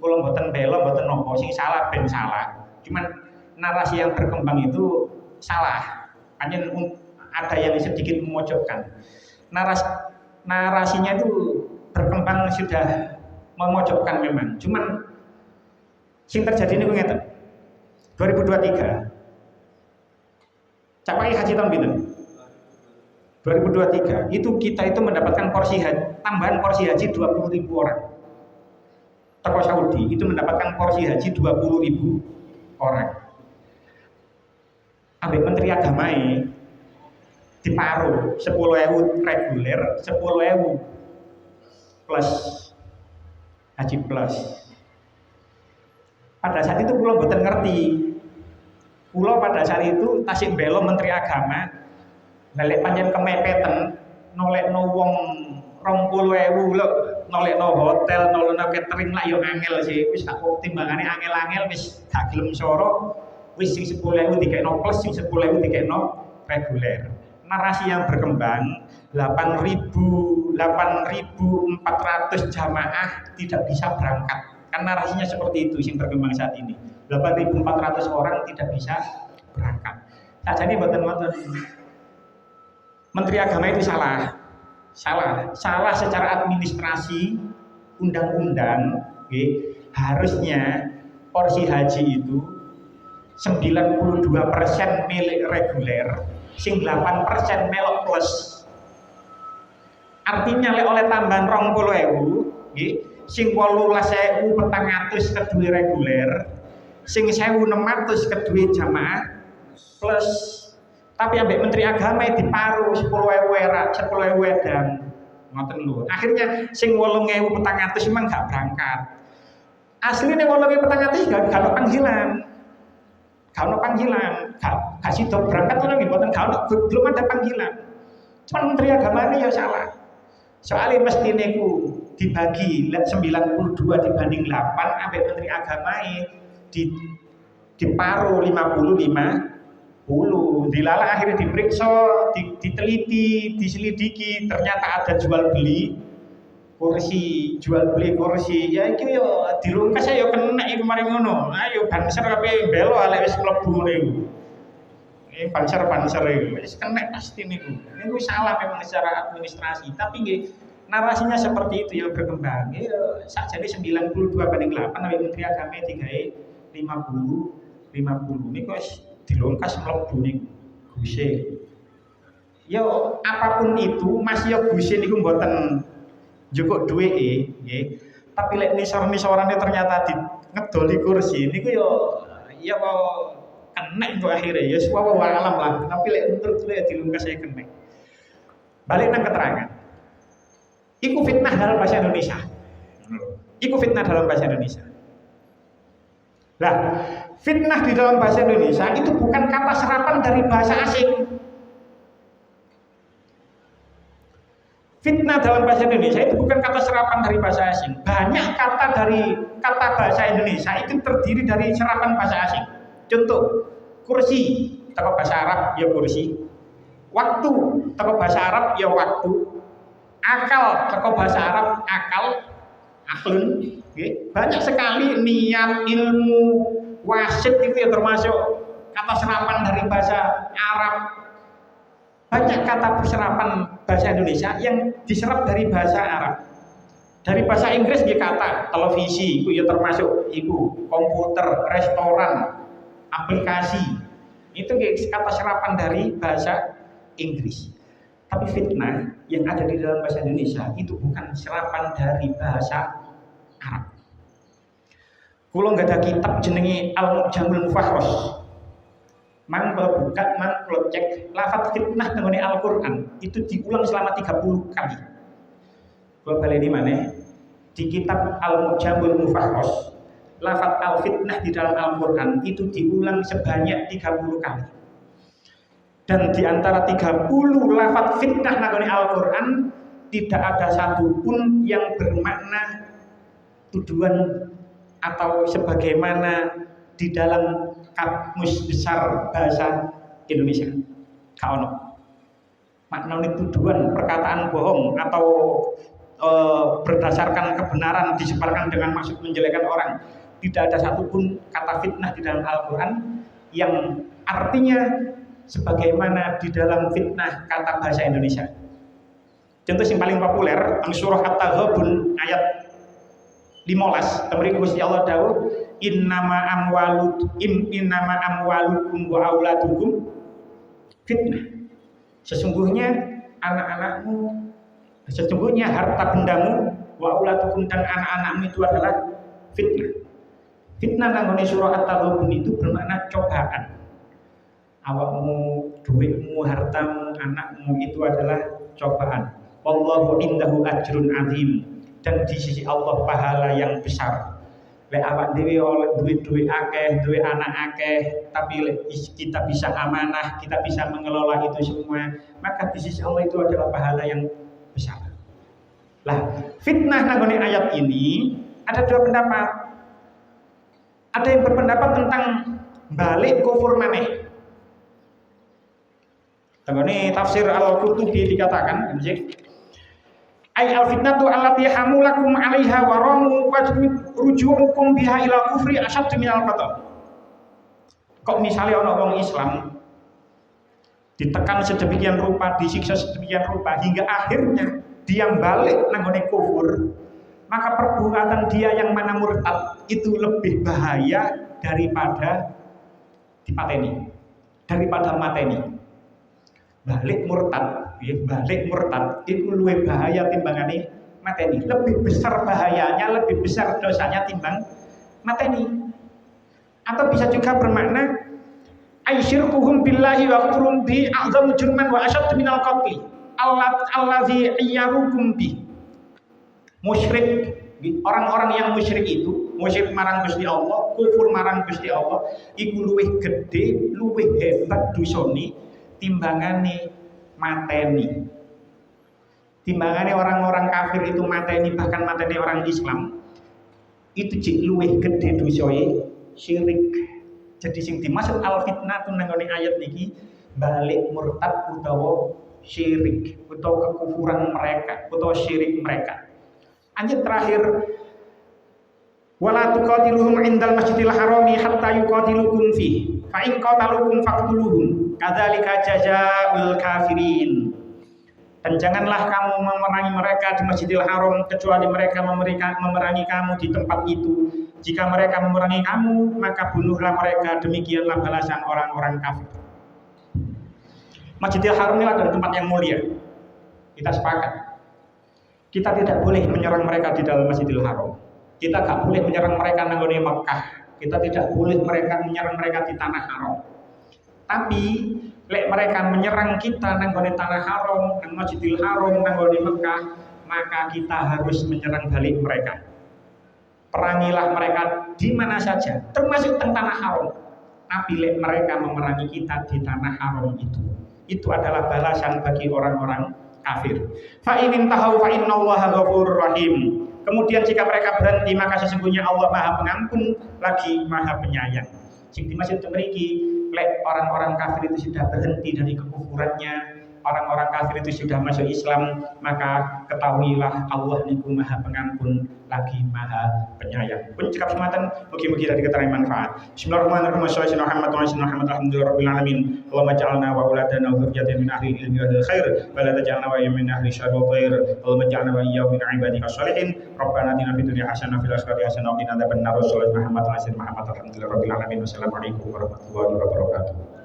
kula mboten bela mboten napa sing salah ben salah. Cuman narasi yang berkembang itu salah. Hanya ada yang sedikit memojokkan. Narasinya itu berkembang sudah memojokkan memang. Cuman sing terjadi ini ngeten. 2023. Capai haji tahun pinten? 2023. Itu kita itu mendapatkan tambahan porsi haji 20.000 orang. Teko Saudi itu mendapatkan porsi haji 20.000 orang. Ambek Menteri Agama diparuh 10.000 reguler, 10.000 plus haji plus. Pada saat itu pulau mboten ngerti. Pulau pada saat itu tasik belo Menteri Agama nolek panjang kemepeten nolekno wong 20.000 lho, nolekno hotel, nolekno catering lah yo angel sih. Wis tak timbangane angel-angel wis gak gelem soro. Wis sing 10.000 dikekno plus, sing 10.000 dikekno reguler. Narasi yang berkembang 8.400 jamaah tidak bisa berangkat. Kan narasinya seperti itu yang berkembang saat ini. 8.400 orang tidak bisa berangkat. Sajane mboten-mboten. Menteri Agama itu salah secara administrasi undang-undang. Harusnya porsi haji itu 92% milik reguler, sing 8% melok plus. Artinya lek oleh tambahan 20.000, nggih, sing 18.400 kedue reguler, sing 1.600 kedue jamaah plus. Tapi ambek Menteri Agama diparuh 10.000 edan. Ngoten lho. Akhirnya sing 8.400 memang gak berangkat. Asline 8.400 gak ono panggilan. Gak ono panggilan. Gak sido berangkat to nggih mboten belum ada panggilan. Cuman Menteri Agama ini ya salah. Soalnya mestine ku dibagi 92 dibanding 8 ambek menteri agama di diparuh 50 dilala akhirnya diperiksa, diteliti, diselidiki, ternyata ada jual beli kursi, ya iki yo dirungkas ya kena iku mari ngono. Ayo banser kabeh belo alek wis mlebu ngene iku. Banser iku wis kena pasti niku. Niku salah memang secara administrasi, tapi nggih narasinya seperti itu yang berkembang. Ya sakjane 92 banding 8 ambek menteri agama digawe 50 niku wis dilongkas mlebu niku. Guse. Yo apapun itu Mas yo guse niku mboten njukuk duweke nggih. Tapi lek nisor-nisorane ternyata di ngedoli kursi niku yo ya kok kena kok akhirnya ya wae alam lah. Tapi lek menurut saya dilungkas saya kena. Balik nang keterangan. Iku fitnah dalam bahasa Indonesia. Iku fitnah dalam bahasa Indonesia. Nah, fitnah di dalam bahasa Indonesia itu bukan kata serapan dari bahasa asing. Fitnah dalam bahasa Indonesia itu bukan kata serapan dari bahasa asing. Banyak kata dari kata bahasa Indonesia itu terdiri dari serapan bahasa asing. Contoh, kursi, teko bahasa Arab ya kursi. Waktu, teko bahasa Arab ya waktu. Akal, teko bahasa Arab akal, aklun. Okay. Banyak sekali niat, ilmu, wasit itu ya termasuk kata serapan dari bahasa Arab. Banyak kata serapan bahasa Indonesia yang diserap dari bahasa Arab. Dari bahasa Inggris dia kata televisi, itu ya termasuk itu komputer, restoran, aplikasi. Itu kata serapan dari bahasa Inggris. Tapi fitnah yang ada di dalam bahasa Indonesia itu bukan serapan dari bahasa Arab. Kulo nggak ada kitab jenenge Al-Mu'jamul Mufakhros. Man kalau buka, man kalau cek lafaz fitnah dengan Al-Quran itu diulang selama 30 kali. Kalau balik di mana? Di kitab Al-Mu'jamul Mufakhros, lafaz al-fitnah di dalam Al-Quran itu diulang sebanyak 30 kali. Dan di antara 30 lafaz fitnah dengan Al-Quran tidak ada satupun yang bermakna tuduhan atau sebagaimana di dalam kamus besar bahasa Indonesia. Kaono. Maknane tuduhan, perkataan bohong atau berdasarkan kebenaran disebarkan dengan maksud menjelekkan orang. Tidak ada satupun kata fitnah di dalam Al-Quran yang artinya sebagaimana di dalam fitnah kata bahasa Indonesia. Contoh yang paling populer, surah At-Taghabun ayat 15, temri Gusti Allah dawuh innama amwalukum wa auladukum fitnah. Sesungguhnya anak-anakmu, sesungguhnya harta bendamu wa auladukum dan anak-anakmu itu adalah fitnah. Fitnah nanggone surah At-Taghabun itu bermakna cobaan. Awakmu, duitmu, hartamu, anakmu itu adalah cobaan. Wallahu indahu ajrun azim. Dan di sisi Allah pahala yang besar. Lek awak dhewe oleh duit-duit akeh, duit anak akeh, tapi kita bisa amanah, kita bisa mengelola itu semua, maka di sisi Allah itu adalah pahala yang besar. Lah, fitnah nanggone ayat ini ada dua pendapat. Ada yang berpendapat tentang balik kufur maneh. Tanggone tafsir Al-Qurtubi dikatakan, ay al-fitnatu allati hamulakum 'alaiha wa ramu rujuukum biha ila kufri asyaddu minal qatl. Kok misalnya ana wong Islam ditekan sedemikian rupa, disiksa sedemikian rupa hingga akhirnya dia balik nanggone kufur, maka perbuatan dia yang mana murtad itu lebih bahaya daripada dipateni, daripada mateni. Balik murtad itu lebih bahaya timbangane mateni. Lebih besar bahayanya, lebih besar dosanya timbang mateni. Atau bisa juga bermakna aisyirkuhum billahi wa kufrum bi a'zamu jurman wa asyaddu minal qatl allazi ayyarukum bi. Musyrik, orang-orang yang musyrik itu, musyrik marang Gusti Allah, kufur marang Gusti Allah, iku luwih gede, luwih hebat dosane timbangane mateni. Timbangane orang-orang kafir itu mateni bahkan mateni orang Islam itu jek luwih gede dosae syirik. Jadi sing dimaksud al fitnah tu nang ayat niki balik murtad utawa syirik utawa kekufuran mereka utawa syirik mereka. Ayat terakhir wala tuqatiluhum indal masjidil harami hatta yuqatilukum fi fa in qatalukum faqtuluhum kadzalika jazaa'ul kafirin. Dan janganlah kamu memerangi mereka di Masjidil Haram kecuali mereka memerangi kamu di tempat itu. Jika mereka memerangi kamu, maka bunuhlah mereka. Demikianlah balasan orang-orang kafir. Masjidil Haram ini adalah tempat yang mulia. Kita sepakat. Kita tidak boleh menyerang mereka di dalam Masjidil Haram. Kita tidak boleh menyerang mereka di Mekah. Kita tidak boleh menyerang mereka di tanah haram. Tapi lek mereka menyerang kita nang tanah haram, nang Masjidil Haram, nang Mekah, maka kita harus menyerang balik mereka. Perangilah mereka di mana saja, termasuk teng tanah haram. Tapi lek mereka memerangi kita di tanah haram itu adalah balasan bagi orang-orang kafir. Fa in tahu fa innallaha ghafurur rahim. Kemudian jika mereka berhenti maka sesungguhnya Allah Maha Pengampun lagi Maha Penyayang. Sing dimaksud mriki lek orang-orang kafir itu sudah berhenti dari kekufurannya, orang-orang kafir itu sudah masuk Islam, maka ketahuilah Allah niku Maha Pengampun lagi Maha Penyayang. Pun cekap sematan mugi-mugi dari keterangan manfaat. Bismillahirrahmanirrahim. Alhamdulillahirabbil alamin. Allahumma ja'alna wa auladana wa dzurriyyatana min ahli ilmi wa khair wa la taj'alna wa min ahli syarri wa ghair. Allahumma ja'alna wa iyyahum min ibadika sholihin. Rabbana atina fid dunya hasanah wa fil akhirati hasanah wa qina adzabannar. Sallallahu alaihi wa sallam. Alhamdulillahirabbil alamin. Wassalamualaikum warahmatullahi wabarakatuh.